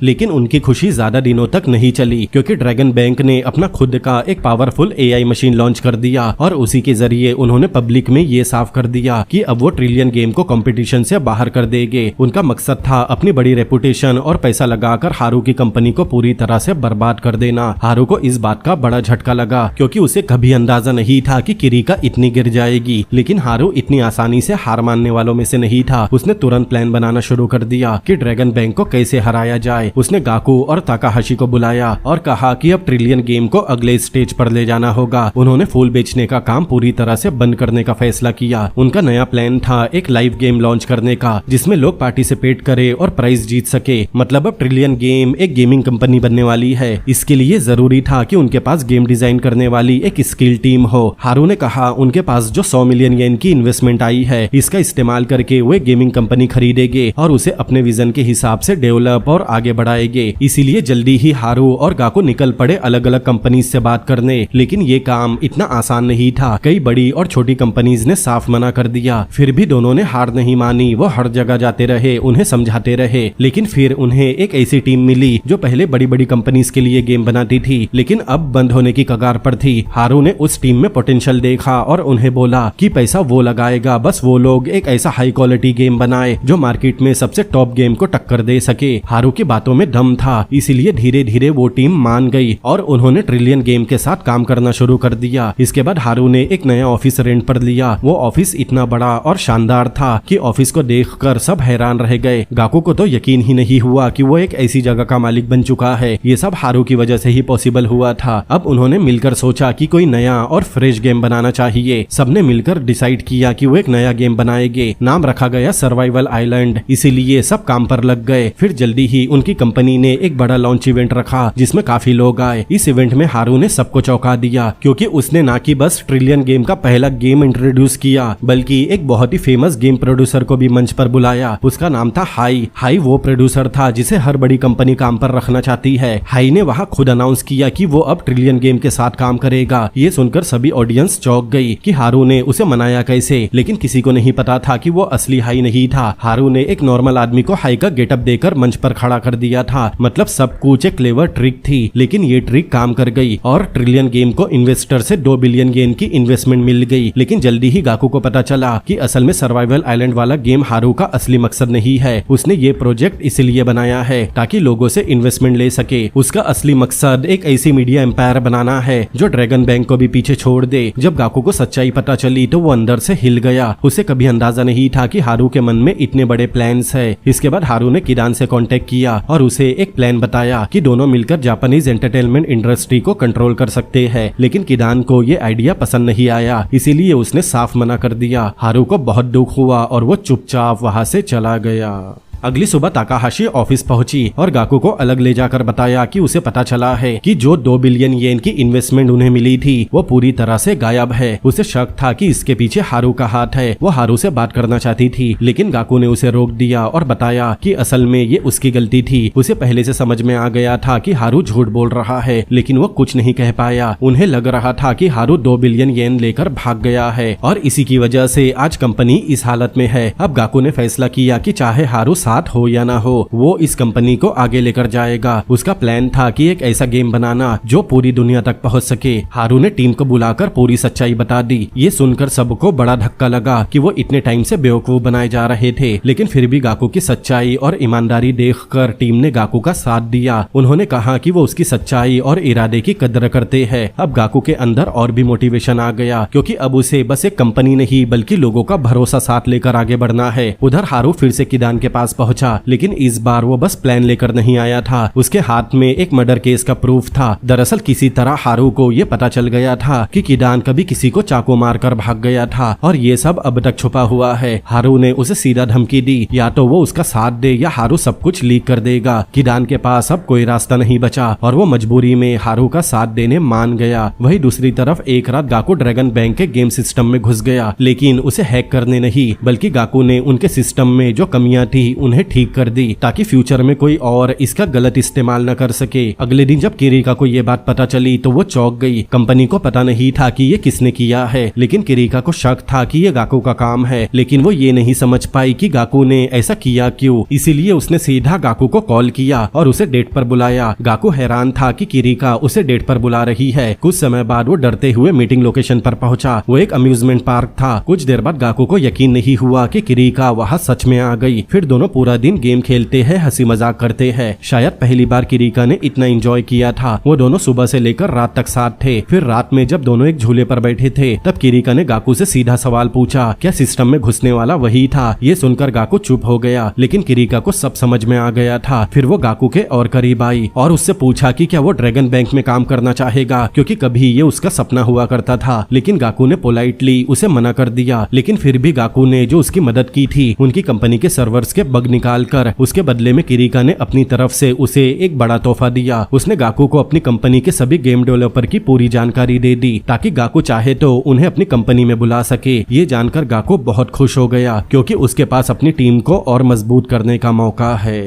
लेकिन उनकी खुशी ज्यादा दिनों तक नहीं चली, क्योंकि ड्रैगन बैंक ने अपना खुद का एक पावरफुल एआई मशीन लॉन्च कर दिया और उसी के जरिए उन्होंने पब्लिक में ये साफ कर दिया कि अब वो ट्रिलियन गेम को कंपटीशन से बाहर कर देंगे। उनका मकसद था अपनी बड़ी रेपुटेशन और पैसा लगाकर हारू की कंपनी को पूरी तरह से बर्बाद कर देना। हारू को इस बात का बड़ा झटका लगा, क्योंकि उसे कभी अंदाजा नहीं था कि किरीका इतनी गिर जाएगी। लेकिन हारू इतनी आसानी से हार मानने वालों में से नहीं था। उसने तुरंत प्लान बनाना शुरू कर दिया कि ड्रैगन बैंक को कैसे हराया जाए। उसने गाकू और ताकाहाशी को बुलाया और कहा कि अब ट्रिलियन गेम को अगले स्टेज पर ले जाना होगा। उन्होंने फूल बेचने का काम पूरी तरह से बंद करने का फैसला किया। उनका नया प्लान था एक लाइव गेम लॉन्च करने का, जिसमें लोग पार्टिसिपेट करे और प्राइज जीत सके। मतलब अब ट्रिलियन गेम एक गेमिंग कंपनी बनने वाली है। इसके लिए जरूरी था कि उनके पास गेम डिजाइन करने वाली एक स्किल टीम हो। हारू ने कहा उनके पास जो 100 मिलियन येन की इन्वेस्टमेंट आई है, इसका इस्तेमाल करके वो एक गेमिंग कंपनी खरीदेंगे और उसे अपने विजन के हिसाब से डेवलप और आगे बढ़ाएंगे। इसीलिए जल्दी ही हारू और गाकू निकल पड़े अलग अलग कंपनीज से बात करने। लेकिन ये काम इतना आसान नहीं था। कई बड़ी और छोटी कंपनीज ने साफ मना कर दिया। फिर भी दोनों ने हार नहीं मानी। वो हर जगह जाते रहे, उन्हें समझाते रहे। लेकिन फिर उन्हें एक ऐसी टीम मिली जो पहले बड़ी बड़ी कंपनीज के लिए गेम बनाती थी, लेकिन अब बंद होने की कगार पर थी। हारू ने उस टीम में पोटेंशियल देखा और उन्हें बोला कि पैसा वो लगाएगा, बस वो लोग एक ऐसा हाई क्वालिटी गेम बनाए जो मार्केट में सबसे टॉप गेम को टक्कर दे सके। हारू की बातों में दम था, इसीलिए धीरे धीरे वो टीम मान गई और उन्होंने ट्रिलियन गेम के साथ काम करना शुरू कर दिया। इसके बाद हारू ने एक नया ऑफिस रेंट पर लिया। वो ऑफिस इतना बड़ा और शानदार था कि ऑफिस को देखकर सब हैरान रह गए। गाकू को तो यकीन ही नहीं हुआ कि वो एक ऐसी जगह का मालिक बन चुका है। ये सब हारू की वजह से ही पॉसिबल हुआ था। अब उन्होंने मिलकर सोचा कि कोई नया और फ्रेश गेम बनाना चाहिए। सबने मिलकर डिसाइड किया कि वो एक नया गेम बनाएंगे। नाम रखा गया सर्वाइवल आइलैंड। इसीलिए सब काम पर लग गए। फिर जल्दी ही उनकी कंपनी ने एक बड़ा लॉन्च इवेंट रखा जिसमें काफी लोग आए। इस इवेंट में हारू ने सबको चौंका दिया क्योंकि उसने ना कि बस ट्रिलियन गेम का पहला गेम इंट्रोड्यूस किया बल्कि एक बहुत ही फेमस गेम प्रोड्यूसर को भी मंच पर बुलाया। उसका नाम था हाई। हाई वो प्रोड्यूसर था जिसे हर बड़ी कंपनी काम पर रखना चाहती है। हाई ने वहाँ खुद अनाउंस किया कि वो अब ट्रिलियन गेम के साथ काम करेगा। ये सुनकर सभी ऑडियंस चौंक गई कि हारू ने उसे मनाया कैसे, लेकिन किसी को नहीं पता था कि वो असली हाई नहीं था। हारू ने एक नॉर्मल आदमी को हाई का गेटअप देकर मंच पर खड़ा कर दिया था। मतलब सब कुछ एक क्लेवर ट्रिक थी, लेकिन ये ट्रिक काम कर गई और ट्रिलियन गेम को इन्वेस्टर से 2 बिलियन गेम की इन्वेस्टमेंट मिल गई। लेकिन जल्दी ही गाकू को पता चला कि असल में सर्वाइवल आइलैंड वाला गेम हारू का असली मकसद नहीं है। उसने ये प्रोजेक्ट इसलिए बनाया है ताकि लोगों से इन्वेस्टमेंट ले सके। उसका असली मकसद एक ऐसी मीडिया एम्पायर बनाना है जो ड्रैगन बैंक को भी पीछे छोड़ दे। जब गाकू को सच्चाई पता चली तो वो अंदर से हिल गया। उसे कभी अंदाजा नहीं था कि हारू के मन में इतने बड़े प्लान्स है। इसके बाद हारू ने किडान से कांटेक्ट किया और उसे एक प्लान बताया कि दोनों मिलकर जापानीज एंटरटेनमेंट इंडस्ट्री को कंट्रोल कर सकते हैं। लेकिन किडान को ये आइडिया पसंद नहीं आया, इसीलिए उसने साफ मना कर दिया। हारू को बहुत दुख हुआ और वो चुपचाप वहाँ से चला गया। अगली सुबह ताकाहाशी ऑफिस पहुंची और गाकू को अलग ले जाकर बताया कि उसे पता चला है कि जो 2 बिलियन येन की इन्वेस्टमेंट उन्हें मिली थी वो पूरी तरह से गायब है। उसे शक था कि इसके पीछे हारू का हाथ है। वो हारू से बात करना चाहती थी, लेकिन गाकू ने उसे रोक दिया और बताया कि असल में ये उसकी गलती थी। उसे पहले से समझ में आ गया था कि हारू झूठ बोल रहा है, लेकिन वो कुछ नहीं कह पाया। उन्हें लग रहा था कि हारू 2 बिलियन येन लेकर भाग गया है और इसी की वजह से आज कंपनी इस हालत में है। अब गाकू ने फैसला किया कि चाहे हारू साथ हो या ना हो, वो इस कंपनी को आगे लेकर जाएगा। उसका प्लान था कि एक ऐसा गेम बनाना जो पूरी दुनिया तक पहुंच सके। हारू ने टीम को बुलाकर पूरी सच्चाई बता दी। ये सुनकर सबको बड़ा धक्का लगा कि वो इतने टाइम से बेवकूफ बनाए जा रहे थे, लेकिन फिर भी गाकू की सच्चाई और ईमानदारी देखकर टीम ने गाकू का साथ दिया। उन्होंने कहा कि वो उसकी सच्चाई और इरादे की कदर करते हैं। अब गाकू के अंदर और भी मोटिवेशन आ गया क्योंकि अब उसे बस एक कंपनी नहीं बल्कि लोगों का भरोसा साथ लेकर आगे बढ़ना है। उधर हारू फिर से किडान के पास पहुंचा, लेकिन इस बार वो बस प्लान लेकर नहीं आया था। उसके हाथ में एक मर्डर केस का प्रूफ था। दरअसल किसी तरह हारू को ये पता चल गया था कि किडान कभी किसी को चाकू मारकर भाग गया था और ये सब अब तक छुपा हुआ है। हारू ने उसे सीधा धमकी दी, या तो वो उसका साथ दे या हारू सब कुछ लीक कर देगा। किडान के पास अब कोई रास्ता नहीं बचा और वो मजबूरी में हारू का साथ देने मान गया। वही दूसरी तरफ एक रात गाकू ड्रैगन बैंक के गेम सिस्टम में घुस गया, लेकिन उसे हैक करने नहीं बल्कि गाकू ने उनके सिस्टम में जो कमियां थी उन्हें ठीक कर दी ताकि फ्यूचर में कोई और इसका गलत इस्तेमाल न कर सके। अगले दिन जब किरिका को ये बात पता चली तो वो चौंक गई। कंपनी को पता नहीं था कि ये किसने किया है, लेकिन किरिका को शक था कि ये गाकू का काम है। लेकिन वो ये नहीं समझ पाई कि गाकू ने ऐसा किया क्यों। इसीलिए उसने सीधा गाकू को कॉल किया और उसे डेट पर बुलाया। गाकू हैरान था कि किरिका उसे डेट पर बुला रही है। कुछ समय बाद वो डरते हुए मीटिंग लोकेशन पर पहुंचा। वो एक अम्यूजमेंट पार्क था। कुछ देर बाद गाकू को यकीन नहीं हुआ कि किरिका वहाँ सच में आ गई। फिर दोनों पूरा दिन गेम खेलते हैं, हंसी मजाक करते हैं। शायद पहली बार किरिका ने इतना एंजॉय किया था। वो दोनों सुबह से लेकर रात तक साथ थे। फिर रात में जब दोनों एक झूले पर बैठे थे तब किरिका ने गाकू से सीधा सवाल पूछा, क्या सिस्टम में घुसने वाला वही था? ये सुनकर गाकू चुप हो गया, लेकिन किरिका को सब समझ में आ गया था। फिर वो गाकू के और करीब आई और उससे पूछा कि क्या वो ड्रैगन बैंक में काम करना चाहेगा, क्योंकि कभी ये उसका सपना हुआ करता था। लेकिन गाकू ने पोलाइटली उसे मना कर दिया। लेकिन फिर भी गाकू ने जो उसकी मदद की थी, उनकी कंपनी के सर्वर्स के बग निकाल कर, उसके बदले में किरिका ने अपनी तरफ से उसे एक बड़ा तोहफा दिया। उसने गाकू को अपनी कंपनी के सभी गेम डेवलपर की पूरी जानकारी दे दी ताकि गाकू चाहे तो उन्हें अपनी कंपनी में बुला सके। ये जानकर गाकू बहुत खुश हो गया क्योंकि उसके पास अपनी टीम को और मजबूत करने का मौका है।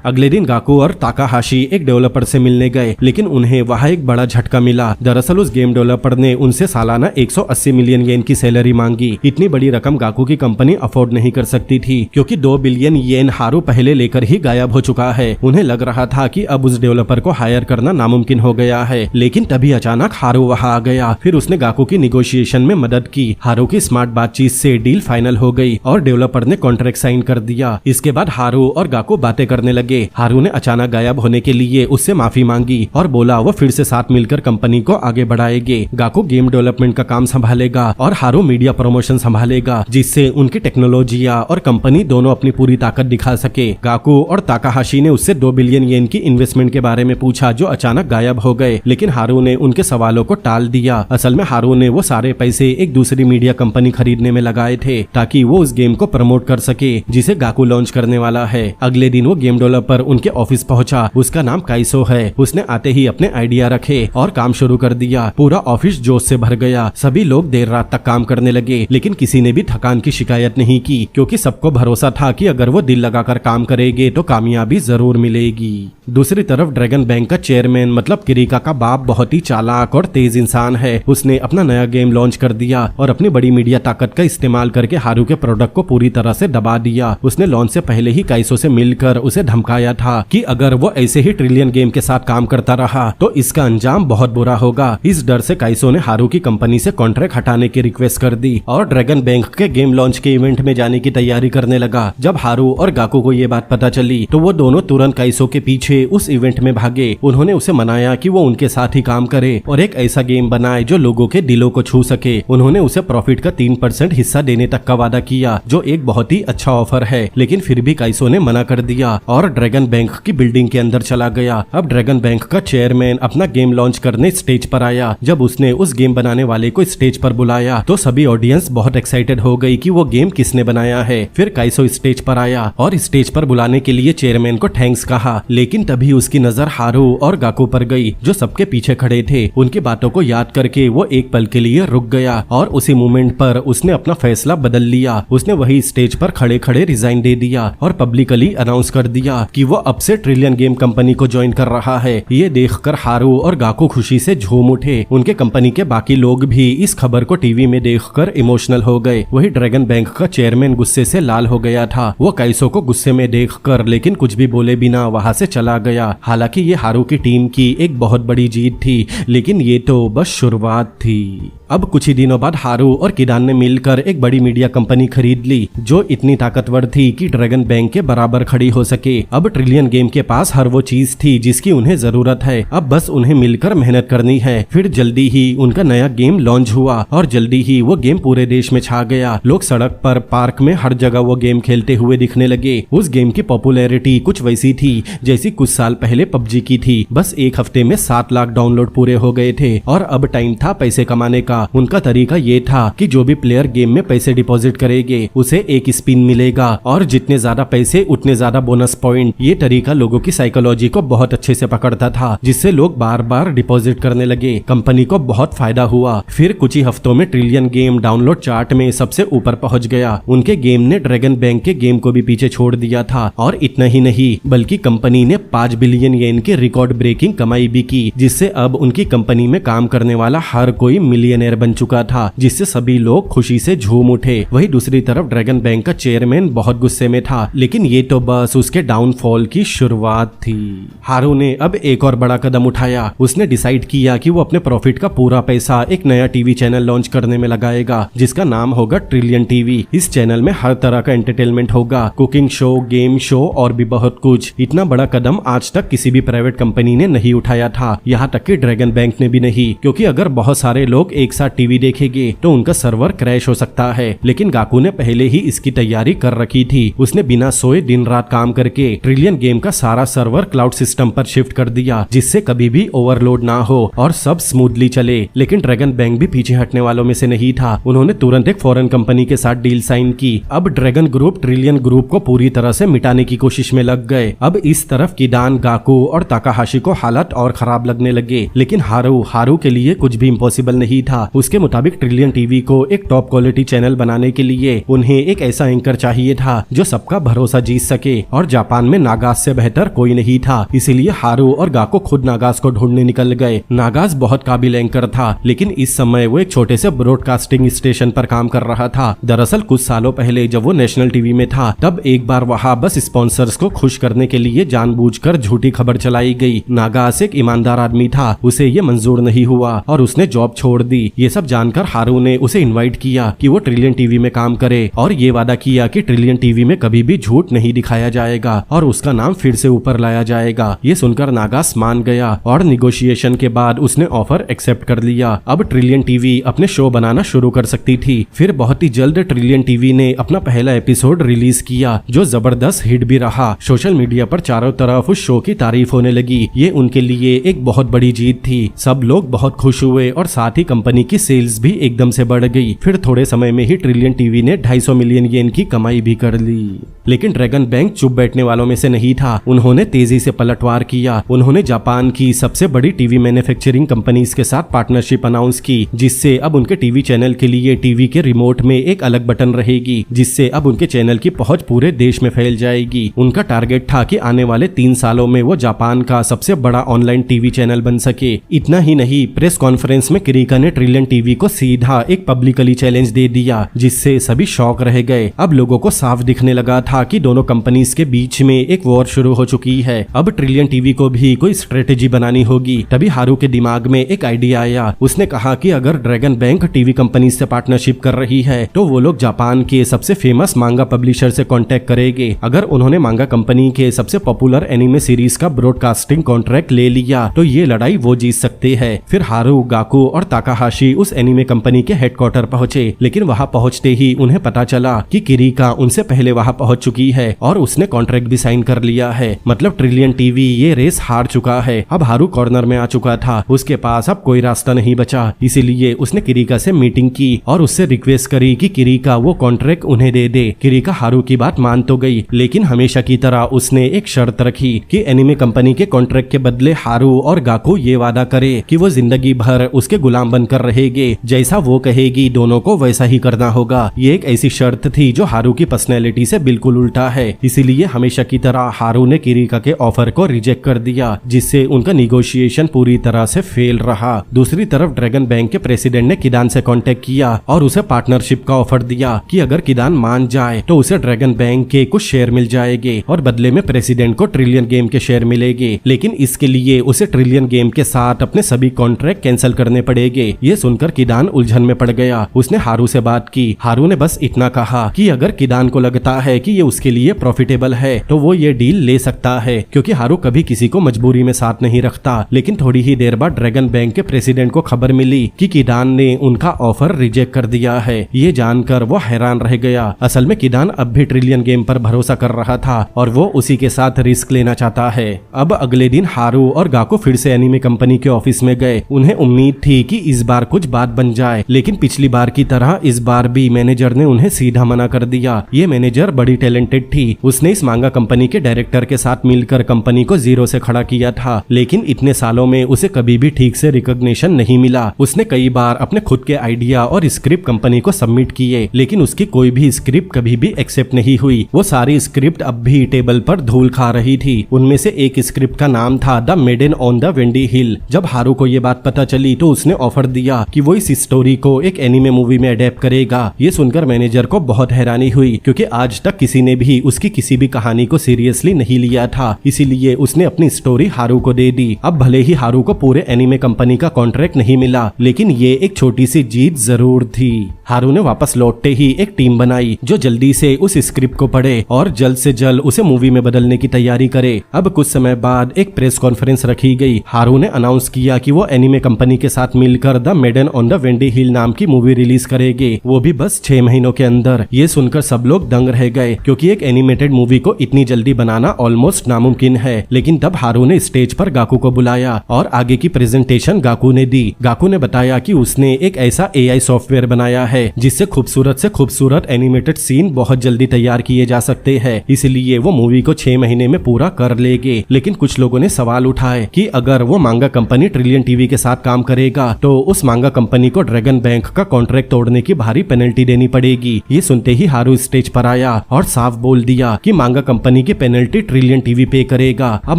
अगले दिन गाकू और ताकाहाशी एक डेवलपर से मिलने गए, लेकिन उन्हें वहाँ एक बड़ा झटका मिला। दरअसल उस गेम डेवलपर ने उनसे सालाना 180 मिलियन येन की सैलरी मांगी। इतनी बड़ी रकम गाकू की कंपनी अफोर्ड नहीं कर सकती थी क्योंकि 2 बिलियन येन हारू पहले लेकर ही गायब हो चुका है। उन्हें लग रहा था कि अब उस डेवलपर को हायर करना नामुमकिन हो गया है। लेकिन तभी अचानक हारू वहां आ गया। फिर उसने गाकू की निगोशिएशन में मदद की। हारू की स्मार्ट बातचीत से डील फाइनल हो गई और डेवलपर ने कॉन्ट्रैक्ट साइन कर दिया। इसके बाद हारू और गाकू बातें करने लगे। हारू ने अचानक गायब होने के लिए उससे माफी मांगी और बोला वो फिर से साथ मिलकर कंपनी को आगे बढ़ाएंगे। गाकू गेम डेवलपमेंट का काम संभालेगा और हारू मीडिया प्रमोशन संभालेगा, जिससे उनकी टेक्नोलॉजिया और कंपनी दोनों अपनी पूरी ताकत दिखा सके। गाकू और ताकाहाशी ने उससे 2 बिलियन येन की इन्वेस्टमेंट के बारे में पूछा जो अचानक गायब हो गए, लेकिन हारू ने उनके सवालों को टाल दिया। असल में हारू ने वो सारे पैसे एक दूसरी मीडिया कंपनी खरीदने में लगाए थे ताकि वो उस गेम को प्रमोट कर सके जिसे गाकू लॉन्च करने वाला है। अगले दिन वो गेम डेवलपर उनके ऑफिस पहुंचा। उसका नाम काइसो है। उसने आते ही अपने आइडिया रखे और काम शुरू कर दिया। पूरा ऑफिस जोश से भर गया। सभी लोग देर रात तक काम करने लगे, लेकिन किसी ने भी थकान की शिकायत नहीं की क्योंकि सबको भरोसा था कि अगर वो दिल लगाकर काम करेंगे तो कामयाबी जरूर मिलेगी। दूसरी तरफ ड्रैगन बैंक का चेयरमैन मतलब किरिका का बाप बहुत ही चालाक और तेज इंसान है। उसने अपना नया गेम लॉन्च कर दिया और अपनी बड़ी मीडिया ताकत का इस्तेमाल करके हारू के प्रोडक्ट को पूरी तरह से दबा दिया। उसने लॉन्च से पहले ही काइसो से मिलकर उसे धमकाया था कि अगर वो ऐसे ही ट्रिलियन गेम के साथ काम करता रहा तो इसका अंजाम बहुत बुरा होगा। इस डर से काइसो ने हारू की कंपनी से कॉन्ट्रैक्ट हटाने की रिक्वेस्ट कर दी और ड्रैगन बैंक के गेम लॉन्च के इवेंट में जाने की तैयारी करने लगा। जब हारू और गाकू को ये बात पता चली तो वो दोनों तुरंत काइसो के पीछे उस इवेंट में भागे। उन्होंने उसे मनाया कि वो उनके साथ ही काम करे और एक ऐसा गेम बनाए जो लोगों के दिलों को छू सके। उन्होंने उसे प्रॉफिट का 3% हिस्सा देने तक का वादा किया जो एक बहुत ही अच्छा ऑफर है, लेकिन फिर भी काइसो ने मना कर दिया और ड्रैगन बैंक की बिल्डिंग के अंदर चला गया। अब ड्रैगन बैंक का चेयरमैन अपना गेम लॉन्च करने स्टेज पर आया। जब उसने उस गेम बनाने वाले को स्टेज पर बुलाया तो सभी ऑडियंस बहुत एक्साइटेड हो गई कि वो गेम किसने बनाया है। फिर काइसो स्टेज पर आया और स्टेज पर बुलाने के लिए चेयरमैन को थैंक्स कहा, लेकिन तभी उसकी नजर हारू और गाकू पर गई जो सबके पीछे खड़े थे। उनकी बातों को याद करके वो एक पल के लिए रुक गया और उसी मोमेंट पर उसने अपना फैसला बदल लिया। उसने वही स्टेज पर खड़े खड़े रिजाइन दे दिया और पब्लिकली अनाउंस कर दिया कि वो अब से ट्रिलियन गेम कंपनी को ज्वाइन कर रहा है। ये देखकर हारू और गाकू खुशी से झूम उठे। उनके कंपनी के बाकी लोग भी इस खबर को टीवी में देखकर इमोशनल हो गए। वही ड्रैगन बैंक का चेयरमैन गुस्से से लाल हो गया था। वो काइसो को गुस्से में देखकर लेकिन कुछ भी बोले बिना वहां से चला गया। हालांकि ये हारू की टीम की एक बहुत बड़ी जीत थी, लेकिन ये तो बस शुरुआत थी। अब कुछ ही दिनों बाद हारू और किडान ने मिलकर एक बड़ी मीडिया कंपनी खरीद ली जो इतनी ताकतवर थी कि ड्रैगन बैंक के बराबर खड़ी हो सके। अब ट्रिलियन गेम के पास हर वो चीज थी जिसकी उन्हें जरूरत है। अब बस उन्हें मिलकर मेहनत करनी है। फिर जल्दी ही उनका नया गेम लॉन्च हुआ और जल्दी ही वो गेम पूरे देश में छा गया। लोग सड़क पर, पार्क में, हर जगह वो गेम खेलते हुए दिखने लगे। उस गेम की पॉपुलैरिटी कुछ वैसी थी जैसी कुछ साल पहले पबजी की थी। बस एक हफ्ते में 7 लाख डाउनलोड पूरे हो गए थे और अब टाइम था पैसे कमाने का। उनका तरीका ये था कि जो भी प्लेयर गेम में पैसे डिपॉजिट करेंगे उसे एक स्पिन मिलेगा और जितने ज्यादा पैसे उतने ज्यादा बोनस पॉइंट। ये तरीका लोगों की साइकोलॉजी को बहुत अच्छे से पकड़ता था, जिससे लोग बार बार डिपॉजिट करने लगे। कंपनी को बहुत फायदा हुआ। फिर कुछ ही हफ्तों में ट्रिलियन गेम डाउनलोड चार्ट में सबसे ऊपर पहुंच गया। उनके गेम ने ड्रैगन बैंक के गेम को भी पीछे छोड़ दिया था और इतना ही नहीं बल्कि कंपनी ने 5 बिलियन येन की रिकॉर्ड ब्रेकिंग कमाई भी की, जिससे अब उनकी कंपनी में काम करने वाला हर कोई मिलियनेयर बन चुका था, जिससे सभी लोग खुशी से झूम उठे। वही दूसरी तरफ ड्रैगन बैंक का चेयरमैन बहुत गुस्से में था, लेकिन ये तो बस उसके डाउनफॉल की शुरुआत थी। हारू ने अब एक और बड़ा कदम उठाया। उसने डिसाइड किया कि वो अपने प्रॉफिट का पूरा पैसा एक नया टीवी चैनल लॉन्च करने में लगाएगा जिसका नाम होगा ट्रिलियन टीवी। इस चैनल में हर तरह का एंटरटेनमेंट होगा, कुकिंग शो, गेम शो और भी बहुत कुछ। इतना बड़ा कदम आज तक किसी भी प्राइवेट कंपनी ने नहीं उठाया था, यहाँ तक कि ड्रैगन बैंक ने भी नहीं, क्योंकि अगर बहुत सारे लोग एक साथ टीवी देखेंगे तो उनका सर्वर क्रैश हो सकता है। लेकिन गाकू ने पहले ही इसकी तैयारी कर रखी थी। उसने बिना सोए दिन रात काम करके ट्रिलियन गेम का सारा सर्वर क्लाउड सिस्टम पर शिफ्ट कर दिया, जिससे कभी भी ओवरलोड ना हो और सब स्मूथली चले। लेकिन ड्रैगन बैंक भी पीछे हटने वालों में से नहीं था। उन्होंने तुरंत एक फॉरेन कंपनी के साथ डील साइन की। अब ड्रैगन ग्रुप ट्रिलियन ग्रुप को पूरी तरह से मिटाने की कोशिश में लग गए। अब इस तरफ किडान, गाकू और ताकाहाशी को हालात और खराब लगने लगे, लेकिन हारू के लिए कुछ भी इम्पॉसिबल नहीं था। उसके मुताबिक ट्रिलियन टीवी को एक टॉप क्वालिटी चैनल बनाने के लिए उन्हें एक ऐसा एंकर चाहिए था जो सबका भरोसा जीत सके, और जापान में नागास से बेहतर कोई नहीं था। इसीलिए हारू और गाकू खुद नागास को ढूंढने निकल गए। नागास बहुत काबिल एंकर था, लेकिन इस समय वो एक छोटे से ब्रॉडकास्टिंग स्टेशन पर काम कर रहा था। दरअसल कुछ सालों पहले जब वो नेशनल टीवी में था तब एक बार वहाँ बस स्पॉन्सर्स को खुश करने के लिए जानबूझकर झूठी खबर चलाई गई। नागास एक ईमानदार आदमी था, उसे ये मंजूर नहीं हुआ और उसने जॉब छोड़ दी। ये सब जानकर हारू ने उसे इनवाइट किया कि वो ट्रिलियन टीवी में काम करे और ये वादा किया कि ट्रिलियन टीवी में कभी भी झूठ नहीं दिखाया जाएगा और उसका नाम फिर से ऊपर लाया जाएगा। ये सुनकर नागास मान गया और निगोशिएशन के बाद उसने ऑफर एक्सेप्ट कर लिया। अब ट्रिलियन टीवी अपने शो बनाना शुरू कर सकती थी। फिर बहुत ही जल्द ट्रिलियन टीवी ने अपना पहला एपिसोड रिलीज किया जो जबरदस्त हिट भी रहा। सोशल मीडिया पर चारों तरफ उस शो की तारीफ होने लगी। ये उनके लिए एक बहुत बड़ी जीत थी। सब लोग बहुत खुश हुए और साथ ही कंपनी की सेल्स भी एकदम से बढ़ गई। फिर थोड़े समय में ही ट्रिलियन टीवी ने 250 मिलियन येन की कमाई भी कर ली। लेकिन ड्रैगन बैंक चुप बैठने वालों में से नहीं था। उन्होंने तेजी से पलटवार किया। उन्होंने जापान की सबसे बड़ी टीवी मैन्युफैक्चरिंग कंपनीज के साथ पार्टनरशिप अनाउंस की, जिससे अब उनके टीवी चैनल के लिए टीवी के रिमोट में एक अलग बटन रहेगी, जिससे अब उनके चैनल की पहुंच पूरे देश में फैल जाएगी। उनका टारगेट था कि आने वाले 3 सालों में वो जापान का सबसे बड़ा ऑनलाइन टीवी चैनल बन सके। इतना ही नहीं, प्रेस कॉन्फ्रेंस में किरीका ने ट्रिलियन टीवी को सीधा एक पब्लिकली चैलेंज दे दिया, जिससे सभी शॉक रह गए। अब लोगों को साफ दिखने लगा था कि दोनों कंपनीज के बीच में एक वॉर शुरू हो चुकी है। अब ट्रिलियन टीवी को भी कोई स्ट्रेटेजी बनानी होगी। तभी हारू के दिमाग में एक आइडिया आया। उसने कहा कि अगर ड्रैगन बैंक टीवी कंपनी से पार्टनरशिप कर रही है तो वो लोग जापान के सबसे फेमस मांगा पब्लिशर से कांटेक्ट करेंगे। अगर उन्होंने मांगा कंपनी के सबसे पॉपुलर एनिमे सीरीज का ब्रॉडकास्टिंग कॉन्ट्रैक्ट ले लिया तो ये लड़ाई वो जीत सकते हैं। फिर हारू, गाकू और ताकाहाशी उस एनिमे कंपनी के हेडक्वार्टर पहुंचे, लेकिन वहां पहुंचते ही उन्हें पता चला कि किरीका उनसे पहले वहां पहुंच चुकी है और उसने कॉन्ट्रैक्ट भी साइन कर लिया है। मतलब ट्रिलियन टीवी ये रेस हार चुका है। अब हारू कॉर्नर में आ चुका था। उसके पास अब कोई रास्ता नहीं बचा। इसीलिए उसने किरीका से मीटिंग की और उससे रिक्वेस्ट करी कि किरीका वो कॉन्ट्रैक्ट उन्हें दे दे। किरीका हारू की बात मान तो गई, लेकिन हमेशा की तरह उसने एक शर्त रखी कि एनिमे कंपनी के कॉन्ट्रैक्ट के बदले हारू और गाकू ये वादा करे कि वो जिंदगी भर उसके गुलाम बनकर रहेंगे। जैसा वो कहेगी दोनों को वैसा ही करना होगा। ये एक ऐसी शर्त थी जो हारू की पर्सनैलिटी से बिल्कुल उल्टा है। इसीलिए हमेशा की तरह हारू ने किरीका के ऑफर को रिजेक्ट कर दिया, जिससे उनका निगोशिएशन पूरी तरह से फेल रहा। दूसरी तरफ ड्रैगन बैंक के प्रेसिडेंट ने किदान से कांटेक्ट किया और उसे पार्टनरशिप का ऑफर दिया कि अगर किदान मान जाए तो उसे ड्रैगन बैंक के कुछ शेयर मिल जाएंगे और बदले में प्रेसिडेंट को ट्रिलियन गेम के शेयर मिलेंगे। लेकिन इसके लिए उसे ट्रिलियन गेम के साथ अपने सभी कॉन्ट्रैक्ट कैंसिल करने पड़ेंगे। ये सुनकर किदान उलझन में पड़ गया। उसने हारू से बात की। हारू ने बस इतना कहा कि अगर किदान को लगता है कि ये उसके लिए प्रॉफिटेबल है तो वो ये डील ले सकता है, क्योंकि हारू कभी किसी को मजबूरी में साथ नहीं रखता। लेकिन थोड़ी ही देर बाद ड्रैगन बैंक के प्रेसिडेंट को खबर मिली कि किदान ने उनका ऑफर रिजेक्ट कर दिया है। ये जानकर वो हैरान रह गया। असल में किदान अब भी ट्रिलियन गेम पर भरोसा कर रहा था और वो उसी के साथ रिस्क लेना चाहता है। अब अगले दिन हारू और गाकू फिर से एनिमे कंपनी के ऑफिस में गए। उन्हें उम्मीद थी कि इस बार कुछ बात बन जाए, लेकिन पिछली बार की तरह इस बार भी मैनेजर ने उन्हें सीधा मना कर दिया। ये मैनेजर बड़ी टैलेंटेड थी। उसने इस मांगा कंपनी के डायरेक्टर के साथ मिलकर कंपनी को जीरो से खड़ा किया था, लेकिन इतने सालों में उसे कभी भी ठीक से रिकॉग्निशन नहीं मिला। उसने कई बार अपने खुद के आइडिया और स्क्रिप्ट कंपनी को सबमिट किए, लेकिन उसकी कोई भी स्क्रिप्ट कभी भी एक्सेप्ट नहीं हुई। वो सारी स्क्रिप्ट अब भी टेबल पर धूल खा रही थी। उनमें से एक स्क्रिप्ट का नाम था the maiden on the Wendy hill. जब हारू को ये बात पता चली तो उसने ऑफर दिया कि वो इस स्टोरी को एक एनिमे मूवी में अडेप्ट करेगा। ये सुनकर मैनेजर को बहुत हैरानी हुई, क्योंकि आज तक किसी ने भी उसकी किसी भी कहानी को सीरियसली नहीं लिया था। इसीलिए उसने अपनी स्टोरी हारू को दे दी। अब भले ही हारू को पूरे एनिमे कंपनी का कॉन्ट्रैक्ट नहीं मिला, लेकिन ये एक छोटी सी जीत जरूर थी। हारू ने वापस लौटते ही एक टीम बनाई जो जल्दी से उस स्क्रिप्ट को पढ़े और जल्द से जल्द उसे मूवी में बदलने की तैयारी करे। अब कुछ समय बाद एक प्रेस कॉन्फ्रेंस रखी गई। हारू ने अनाउंस किया कि वो एनिमे कंपनी के साथ मिलकर the maiden on the Wendy hill नाम की मूवी रिलीज करेंगे, वो भी बस 6 महीनों के अंदर। ये सुनकर सब लोग दंग रह गए, क्योंकि एक एनिमेटेड मूवी को इतनी जल्दी बनाना ऑलमोस्ट नामुमकिन है। लेकिन तब हारू ने स्टेज पर गाकू को बुलाया और आगे की प्रेजेंटेशन गाकू ने दी। गाकू ने बताया कि उसने एक ऐसा AI सॉफ्टवेयर बनाया है जिससे खूबसूरत से खूबसूरत एनिमेटेड सीन बहुत जल्दी तैयार किए जा सकते हैं। इसलिए वो मूवी को 6 महीने में पूरा कर लेंगे। लेकिन कुछ लोगों ने सवाल उठाए कि अगर वो मांगा कंपनी ट्रिलियन टीवी के साथ काम करेगा तो उस मांगा कंपनी को ड्रैगन बैंक का कॉन्ट्रैक्ट तोड़ने की भारी पेनल्टी देनी पड़ेगी। ये सुनते ही हारू स्टेज पर आया और साफ बोल दिया कि मांगा कंपनी की पेनल्टी ट्रिलियन टीवी पे करेगा। अब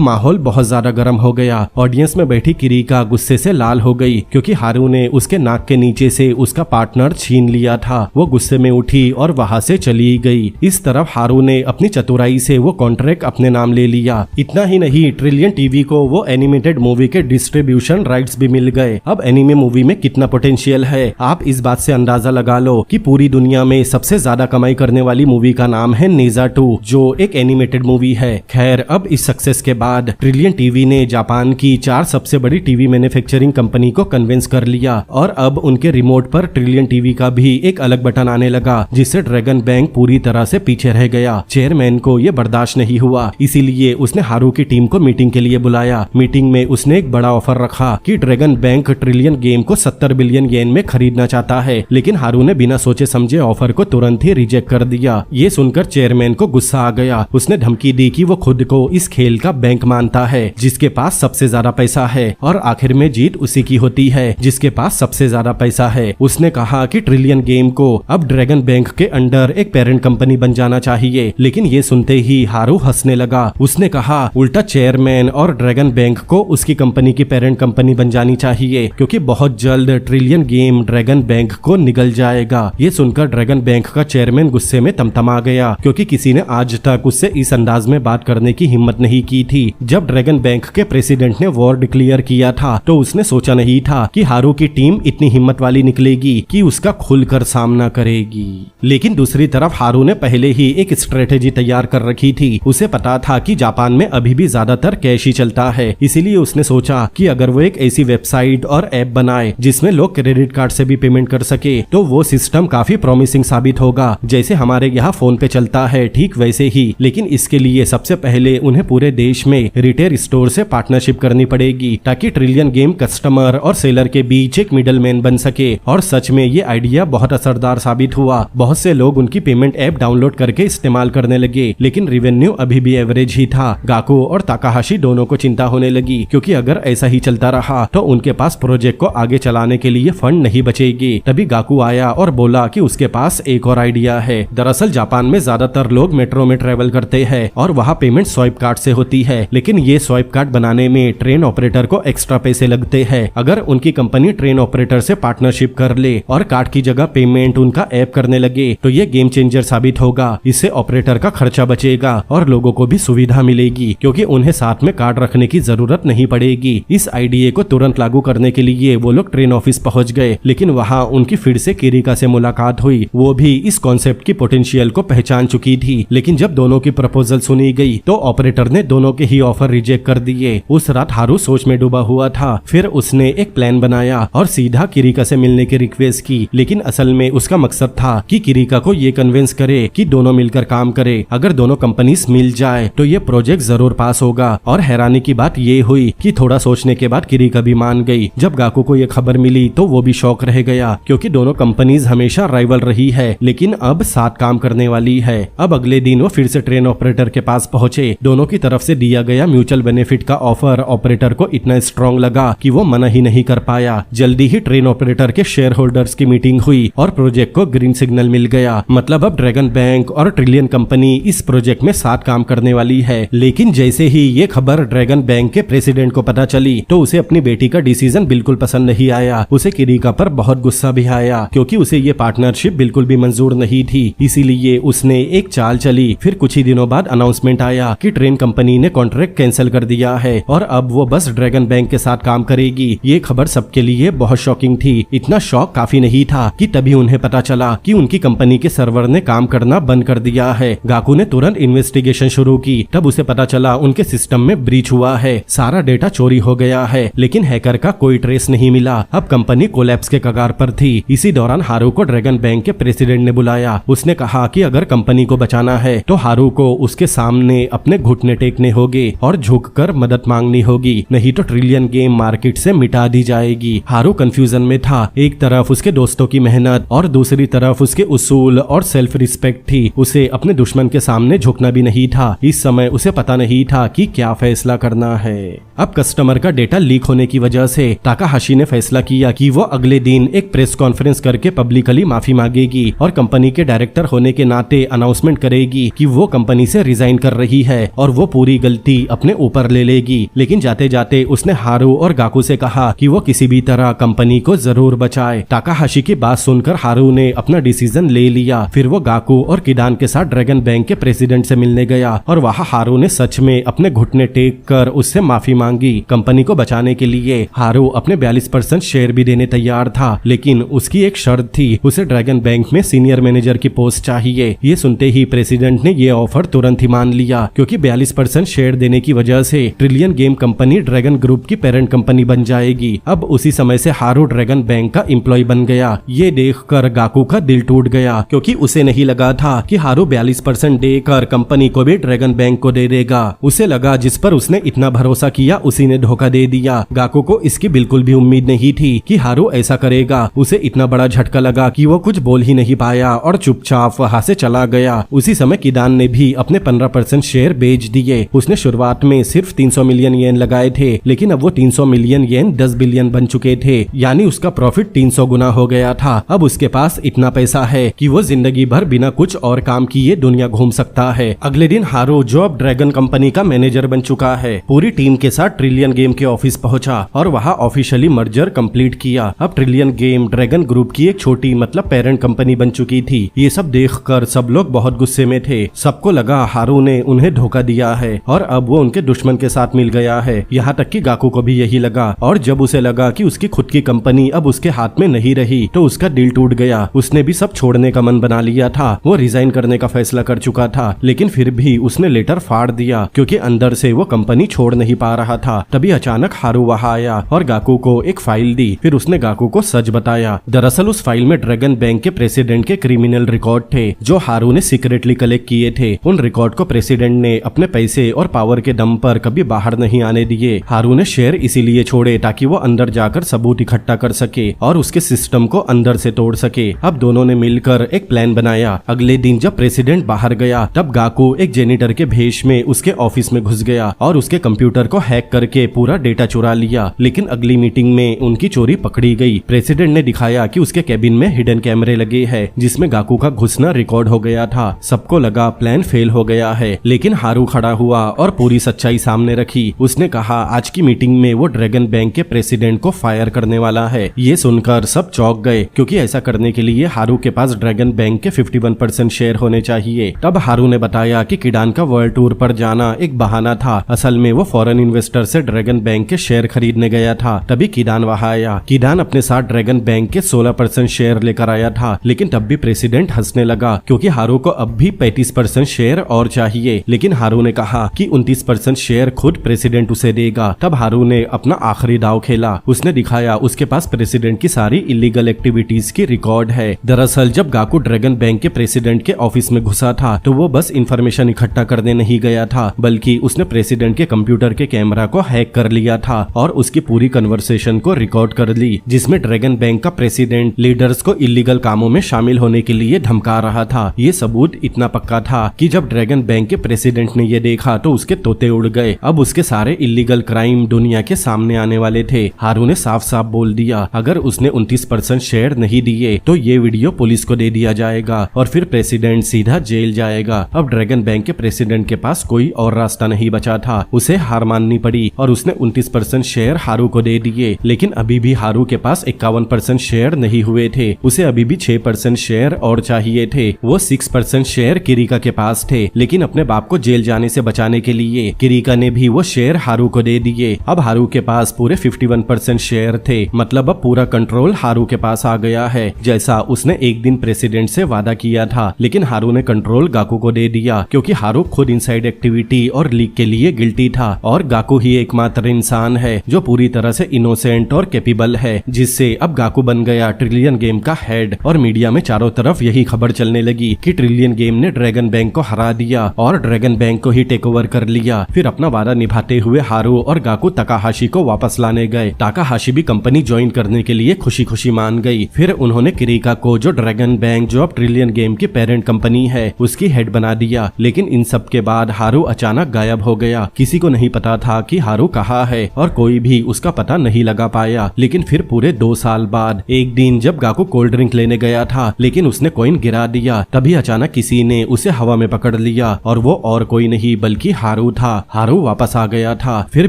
माहौल बहुत ज्यादा गर्म हो गया। ऑडियंस में बैठी किरीका गुस्से से लाल हो गई, क्योंकि हारू ने उसके नाक के नीचे से उसका पार्टनर छीन लिया था। वो गुस्से में उठी और वहां से चली गई। इस तरफ हारू ने अपनी चतुराई से वो कॉन्ट्रैक्ट अपने नाम ले लिया। इतना ही नहीं, ट्रिलियन टीवी को वो एनिमेटेड मूवी के डिस्ट्रीब्यूशन राइट्स भी मिल गए। अब एनिमे मूवी में कितना पोटेंशियल है, आप इस बात से अंदाजा लगा लो कि पूरी दुनिया में सबसे ज्यादा कमाई करने वाली मूवी का नाम है नेजा 2, जो एक एनिमेटेड मूवी है। खैर, अब इस सक्सेस के बाद ट्रिलियन टीवी ने जापान की 4 सबसे बड़ी टीवी मैन्युफैक्चरिंग कंपनी को कन्विंस कर लिया और अब उनके रिमोट पर ट्रिलियन टीवी का भी एक अलग बटन आने लगा, जिससे ड्रैगन बैंक पूरी तरह से पीछे रह गया। चेयरमैन को यह बर्दाश्त नहीं हुआ, इसीलिए उसने हारू की टीम को मीटिंग के लिए बुलाया। मीटिंग में उसने एक बड़ा ऑफर रखा कि ड्रैगन बैंक ट्रिलियन गेम को 70 बिलियन येन में खरीदना चाहता है, लेकिन हारू ने बिना सोचे समझे ऑफर को तुरंत ही रिजेक्ट कर दिया। ये सुनकर चेयरमैन को गुस्सा आ गया। उसने धमकी दी कि वो खुद को इस खेल का बैंक मानता है जिसके पास सबसे ज्यादा पैसा है, और आखिर में जीत उसी की होती है जिसके पास सबसे ज्यादा पैसा है। उसने कहा कि ट्रिलियन गेम को अब ड्रैगन बैंक के अंडर एक पेरेंट कंपनी बन जाना चाहिए, लेकिन ये सुनते ही हारू हंसने लगा। उसने कहा उल्टा चेयरमैन और ड्रैगन बैंक को उसकी कंपनी की पेरेंट कंपनी बन जानी चाहिए, क्योंकि बहुत जल्द ट्रिलियन गेम ड्रैगन बैंक को निगल जाएगा। ये सुनकर ड्रैगन बैंक का चेयरमैन गुस्से में तमतमा गया, क्योंकि किसी ने आज तक उससे इस अंदाज में बात करने की हिम्मत नहीं की थी। जब ड्रैगन बैंक के प्रेसिडेंट ने वॉर डिक्लेयर किया था तो उसने सोचा नहीं था कि हारू की टीम इतनी हिम्मत वाली निकलेगी कि उसका खुलकर सामना करेगी। लेकिन दूसरी तरफ हारू ने पहले ही एक स्ट्रेटेजी तैयार कर रखी थी। उसे पता था कि जापान में अभी भी ज्यादातर कैश ही चलता है, इसीलिए उसने सोचा कि अगर वो एक ऐसी वेबसाइट और ऐप बनाए जिसमें लोग क्रेडिट कार्ड से भी पेमेंट कर सके तो वो सिस्टम काफी प्रॉमिसिंग साबित होगा, जैसे हमारे यहाँ फोन पे चलता है ठीक वैसे ही। लेकिन इसके लिए सबसे पहले उन्हें पूरे देश में रिटेल स्टोर से पार्टनरशिप करनी पड़ेगी, ताकि ट्रिलियन गेम कस्टमर और सेलर के बीच एक मिडलमैन बन सके। और सच में ये आइडिया बहुत असरदार साबित हुआ। बहुत से लोग उनकी पेमेंट ऐप डाउनलोड करके इस्तेमाल करने लगे, लेकिन रेवेन्यू अभी भी एवरेज ही था। गाकू और ताकाहाशी दोनों को चिंता होने लगी, क्योंकि अगर ऐसा ही चलता रहा तो उनके पास प्रोजेक्ट को आगे चलाने के लिए फंड नहीं बचेगी। तभी गाकू आया और बोला कि उसके पास एक और आइडिया है। दरअसल जापान में ज्यादातर लोग मेट्रो में ट्रेवल करते हैं और वहाँ पेमेंट स्वाइप कार्ड से होती है, लेकिन ये स्वाइप कार्ड बनाने में ट्रेन ऑपरेटर को एक्स्ट्रा पैसे लगते हैं। अगर उनकी कंपनी ट्रेन ऑपरेटर से पार्टनरशिप कर ले और कार्ड की जगह पेमेंट उनका ऐप करने लगे तो ये गेम चेंजर साबित होगा। इससे ऑपरेटर का खर्चा बचेगा और लोगों को भी सुविधा मिलेगी, क्योंकि उन्हें साथ में कार्ड रखने की जरूरत नहीं पड़ेगी। इस आइडिया को तुरंत लागू करने के लिए वो लोग ट्रेन ऑफिस पहुंच गए, लेकिन वहाँ उनकी फिर से किरिका से मुलाकात हुई। वो भी इस कॉन्सेप्ट की पोटेंशियल को पहचान चुकी थी, लेकिन जब दोनों की प्रपोजल सुनी गई तो ऑपरेटर ने दोनों के ही ऑफर रिजेक्ट कर दिए। उस रात हारू सोच में डूबा हुआ था। फिर उसने एक प्लान बनाया और सीधा किरिका से मिलने की रिक्वेस्ट की, लेकिन असल में उसका मकसद था कि किरिका को ये कन्विंस करे कि दोनों मिलकर काम करे। अगर दोनों कंपनीज मिल जाए तो ये प्रोजेक्ट जरूर पास होगा। और हैरानी की बात ये हुई कि थोड़ा सोचने के बाद किरिका भी मान गई। जब गाकू को ये खबर मिली तो वो भी शॉक रह गया, क्योंकि दोनों कंपनीज हमेशा राइवल रही है, लेकिन अब साथ काम करने वाली है। अब अगले दिन वो फिर से ट्रेन ऑपरेटर के पास पहुंचे। दोनों की तरफ से दिया गया म्यूचुअल बेनिफिट का ऑफर ऑपरेटर को इतना स्ट्रॉन्ग लगा कि वो मना ही नहीं कर पाया। जल्दी ही ट्रेन ऑपरेटर के शेयर होल्डर्स की मीटिंग हुई और प्रोजेक्ट को ग्रीन सिग्नल मिल गया। मतलब अब ड्रैगन बैंक और ट्रिलियन कंपनी इस प्रोजेक्ट में साथ काम करने वाली है। लेकिन जैसे ही ये खबर ड्रैगन बैंक के प्रेसिडेंट को पता चली तो उसे अपनी बेटी का डिसीजन बिल्कुल पसंद नहीं आया। उसे किरिका पर बहुत गुस्सा भी आया, क्योंकि उसे ये पार्टनरशिप बिल्कुल भी मंजूर नहीं थी। इसीलिए उसने एक चाल चली। फिर कुछ ही दिनों बाद अनाउंसमेंट आया कि ट्रेन कंपनी ने कॉन्ट्रैक्ट कैंसिल कर दिया है और अब वो बस ड्रैगन बैंक के साथ काम करेगी। ये खबर सबके लिए बहुत शॉकिंग थी। इतना शॉक काफी नहीं था कि तभी उन्हें पता चला कि उनकी कंपनी के सर्वर ने काम करना बंद कर दिया है। गाकू ने तुरंत इन्वेस्टिगेशन शुरू की। तब उसे पता चला उनके सिस्टम में ब्रीच हुआ है, सारा डेटा चोरी हो गया है, लेकिन हैकर का कोई ट्रेस नहीं मिला। अब कंपनी कोलैप्स के कगार पर थी। इसी दौरान हारू को ड्रैगन बैंक के प्रेसिडेंट ने बुलाया। उसने कहा कि अगर कंपनी को बचाना है तो हारू को उसके सामने अपने घुटने टेकने होंगे और झुककर मदद मांगनी होगी, नहीं तो ट्रिलियन गेम मार्केट से मिटा दी जाएगी। हारू कंफ्यूजन में था। एक तरफ उसके दोस्तों की मेहनत और दूसरी तरफ उसके उसूल और सेल्फ रिस्पेक्ट थी। उसे अपने दुश्मन के सामने झुकना भी नहीं था। इस समय उसे पता नहीं था कि क्या फैसला करना है। अब कस्टमर का डेटा लीक होने की वजह से ताकाहाशी ने फैसला किया कि वो अगले दिन एक प्रेस कॉन्फ्रेंस करके पब्लिकली माफी मांगेगी और कंपनी के डायरेक्टर होने के नाते अनाउंसमेंट करेगी कि वो कंपनी से रिजाइन कर रही है और वो पूरी गलती अपने ऊपर ले लेगी। लेकिन जाते जाते उसने हारू और गाकू से कहा कि वो किसी भी तरह कंपनी को जरूर बचाए। ताकाहाशी की बात सुनकर हारू ने अपना डिसीजन ले लिया। फिर वो गाकू और किडान के साथ ड्रैगन बैंक के प्रेसिडेंट से मिलने गया और वहाँ हारू ने सच में अपने घुटने टेक कर उससे माफी मांगी। कंपनी को बचाने के लिए हारू अपने 42% शेयर भी देने तैयार था, लेकिन उसकी एक शर्त थी, उसे ड्रैगन बैंक में सीनियर मैनेजर की पोस्ट चाहिए। ये सुनते ही प्रेसिडेंट ने ये ऑफर तुरंत ही मान लिया, क्योंकि 42% शेयर देने की वजह से trillion game company dragon group की पेरेंट कंपनी बन जाएगी। अब उसी समय से हारू ड्रैगन बैंक का एम्प्लॉय बन गया। ये देखकर गाकू का दिल टूट गया, क्योंकि उसे नहीं लगा था कि हारू 42% देकर कंपनी को भी ड्रैगन बैंक को दे देगा। उसे लगा जिस पर उसने इतना भरोसा किया उसी ने धोखा दे दिया। गाकू को इसकी बिल्कुल भी उम्मीद नहीं थी कि हारू ऐसा करेगा। उसे इतना बड़ा झटका लगा कि वो कुछ बोल ही नहीं पाया और चुपचाप वहां से चला गया। उसी समय किदान ने भी अपने 15% शेयर बेच दिए। उसने शुरुआत में सिर्फ 300 मिलियन येन लगाए थे, लेकिन अब वो 300 मिलियन येन 10 बिलियन बन चुके थे, यानी उसका प्रॉफिट 300 गुना हो गया था। अब उसके पास इतना पैसा है कि वो जिंदगी भर बिना कुछ और काम किए दुनिया घूम सकता है। अगले दिन हारू जो अब ड्रैगन कंपनी का मैनेजर बन चुका है, पूरी टीम के साथ ट्रिलियन गेम के ऑफिस पहुंचा और वहां ऑफिशियली मर्जर कंप्लीट किया। अब ट्रिलियन गेम ड्रैगन ग्रुप की एक छोटी मतलब पेरेंट कंपनी बन चुकी थी। ये सब देखकर सब लोग बहुत गुस्से में थे। सबको लगा हारू ने उन्हें धोखा दिया है और अब वो उनके दुश्मन के साथ मिल गया है। यहाँ तक कि गाकू को भी यही लगा, और जब उसे लगा कि उसकी खुद की कंपनी अब उसके हाथ में नहीं रही तो उसका दिल टूट गया। उसने भी सब छोड़ने का मन बना लिया था। वो रिजाइन करने का फैसला कर चुका था, लेकिन फिर भी उसने लेटर फाड़ दिया, क्योंकि अंदर से वो कंपनी छोड़ नहीं पा रहा था। तभी अचानक हारू वहां आया और गाकू को एक फाइल दी। फिर उसने गाकू को सच बताया। दरअसल उस फाइल में ड्रैगन बैंक के प्रेसिडेंट के क्रिमिनल रिकॉर्ड थे, जो हारू ने सीक्रेटली कलेक्ट किए थे। उन रिकॉर्ड को प्रेसिडेंट ने अपने पैसे और पावर के दम पर कभी बाहर नहीं आने दिए। हारू ने शेयर इसीलिए छोड़े ताकि वो अंदर जाकर सबूत इकट्ठा कर सके और उसके सिस्टम को अंदर से तोड़ सके। अब दोनों ने मिलकर एक प्लान बनाया। अगले दिन जब प्रेसिडेंट बाहर गया, तब गाकू एक जेनिटर के भेष में उसके ऑफिस में घुस गया और उसके कंप्यूटर को हैक करके पूरा डेटा चुरा लिया। लेकिन अगली मीटिंग में उनकी चोरी पकड़ी गई। प्रेसिडेंट ने दिखाया कि उसके कैबिन में हिडन कैमरे लगे हैं, जिसमें गाकू का घुसना रिकॉर्ड हो गया था। सबको लगा प्लान फेल हो गया है, लेकिन हारू खड़ा हुआ और पूरी सच्चाई सामने रखी। उसने कहा आज की मीटिंग में वो ड्रैगन बैंक के प्रेसिडेंट को फायर करने वाला है। ये सुनकर सब चौंक गए, क्योंकि ऐसा करने के लिए हारू के पास ड्रैगन बैंक के 51% शेयर होने चाहिए। तब हारू ने बताया कि किडान का वर्ल्ड टूर पर जाना एक बहाना था। असल में वो फॉरेन इन्वेस्टर से ड्रैगन बैंक के शेयर खरीदने गया था। तभी किडान वहां आया। किडान अपने साथ ड्रैगन बैंक के 16% शेयर लेकर आया था, लेकिन तब भी प्रेसिडेंट हंसने लगा, क्योंकि हारू को अब भी 35% शेयर और चाहिए। लेकिन हारू ने कहा कि 29% शेयर खुद प्रेसिडेंट उसे देगा। तब हारू ने अपना आखिरी दाव खेला। उसने दिखाया उसके पास प्रेसिडेंट की सारी इलीगल एक्टिविटीज की रिकॉर्ड है। दरअसल जब गाकू ड्रैगन बैंक के प्रेसिडेंट के ऑफिस में घुसा था, तो वो बस इंफॉर्मेशन इकट्ठा करने नहीं गया था, बल्कि उसने प्रेसिडेंट के कंप्यूटर के कैमरा को हैक कर लिया था और उसकी पूरी कन्वर्सेशन को रिकॉर्ड कर ली, जिसमें ड्रैगन बैंक का प्रेसिडेंट लीडर्स को इलीगल कामों में शामिल होने के लिए धमका रहा था। ये सबूत इतना पक्का था कि जब ड्रैगन बैंक के प्रेसिडेंट ने ये देखा तो उसके तोते उड़ गए। अब उसके सारे इलीगल क्राइम दुनिया के सामने आने वाले थे। हारू ने साफ साफ बोल दिया, अगर उसने 29% शेयर नहीं दिए तो ये वीडियो पुलिस को दे दिया जाएगा और फिर प्रेसिडेंट सीधा जेल जाएगा। अब ड्रैगन बैंक के प्रेसिडेंट के पास कोई और रास्ता नहीं बचा था। उसे हार माननी पड़ी और उसने 29% शेयर हारू को दे दिए। लेकिन अभी भी हारू के पास 51% शेयर नहीं हुए थे। उसे अभी भी 6% शेयर और चाहिए थे। वो 6% शेयर किरिका के पास थे, लेकिन अपने बाप को जेल जाने से बचाने के लिए किरिका ने भी वो शेयर हारू को दे दिए। अब हारू के पास पूरे 51% शेयर थे, मतलब अब पूरा कंट्रोल हारू के पास आ गया है, जैसा उसने एक दिन प्रेसिडेंट से वादा किया था। लेकिन हारू ने कंट्रोल गाकू को दे दिया, क्योंकि हारू खुद इनसाइड एक्टिविटी और लीक के लिए गिल्टी था और गाकू ही एकमात्र इंसान है जो पूरी तरह से इनोसेंट और कैपेबल है, जिससे अब गाकू बन गया ट्रिलियन गेम का हेड। और मीडिया में चारों तरफ यही खबर चलने लगी कि ट्रिलियन गेम ने ड्रैगन बैंक को हरा दिया और ड्रैगन बैंक को ही टेक ओवर कर लिया। फिर अपना वादा निभाते हुए हारू और गाकू ताकाहाशी को वापस लाने गए। ताकाहाशी भी कंपनी ज्वाइन करने के लिए खुशी खुशी मान गई। फिर उन्होंने किरिका को, जो ड्रैगन बैंक जो अब ट्रिलियन गेम की पेरेंट कंपनी है, उसकी हेड बना दिया। लेकिन इन सब के बाद हारू अचानक गायब हो गया। किसी को नहीं पता था कि हारू कहाँ है और कोई भी उसका पता नहीं लगा पाया। लेकिन फिर पूरे 2 साल बाद एक दिन जब गाकू कोल्ड ड्रिंक लेने गया था, लेकिन उसने कॉइन गिरा दिया, तभी अचानक किसी ने उसे हवा में पकड़ लिया और वो और कोई नहीं बल्कि हारू था। हारू वापस आ गया था। फिर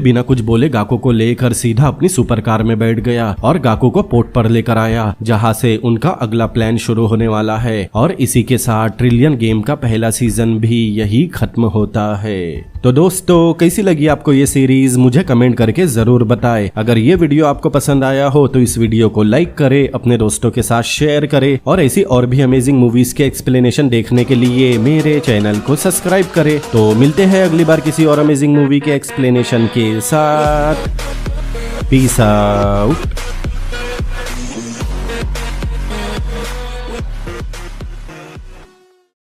बिना कुछ बोले गाकू को लेकर सीधा अपनी सुपर कार में बैठ गया और गाकू को पोर्ट पर लेकर आया, जहाँ से उनका अगला प्लान शुरू होने वाला है। और इसी के साथ ट्रिलियन गेम का पहला सीजन भी यही खत्म होता है। तो दोस्तों, कैसी लगी आपको ये सीरीज मुझे कमेंट करके जरूर बताएं। अगर ये वीडियो आपको पसंद पसंद आया हो तो इस वीडियो को लाइक करें, अपने दोस्तों के साथ शेयर करें और ऐसी और भी अमेजिंग मूवीज के एक्सप्लेनेशन देखने के लिए मेरे चैनल को सब्सक्राइब करें। तो मिलते हैं अगली बार किसी और अमेजिंग मूवी के एक्सप्लेनेशन के साथ। Peace out.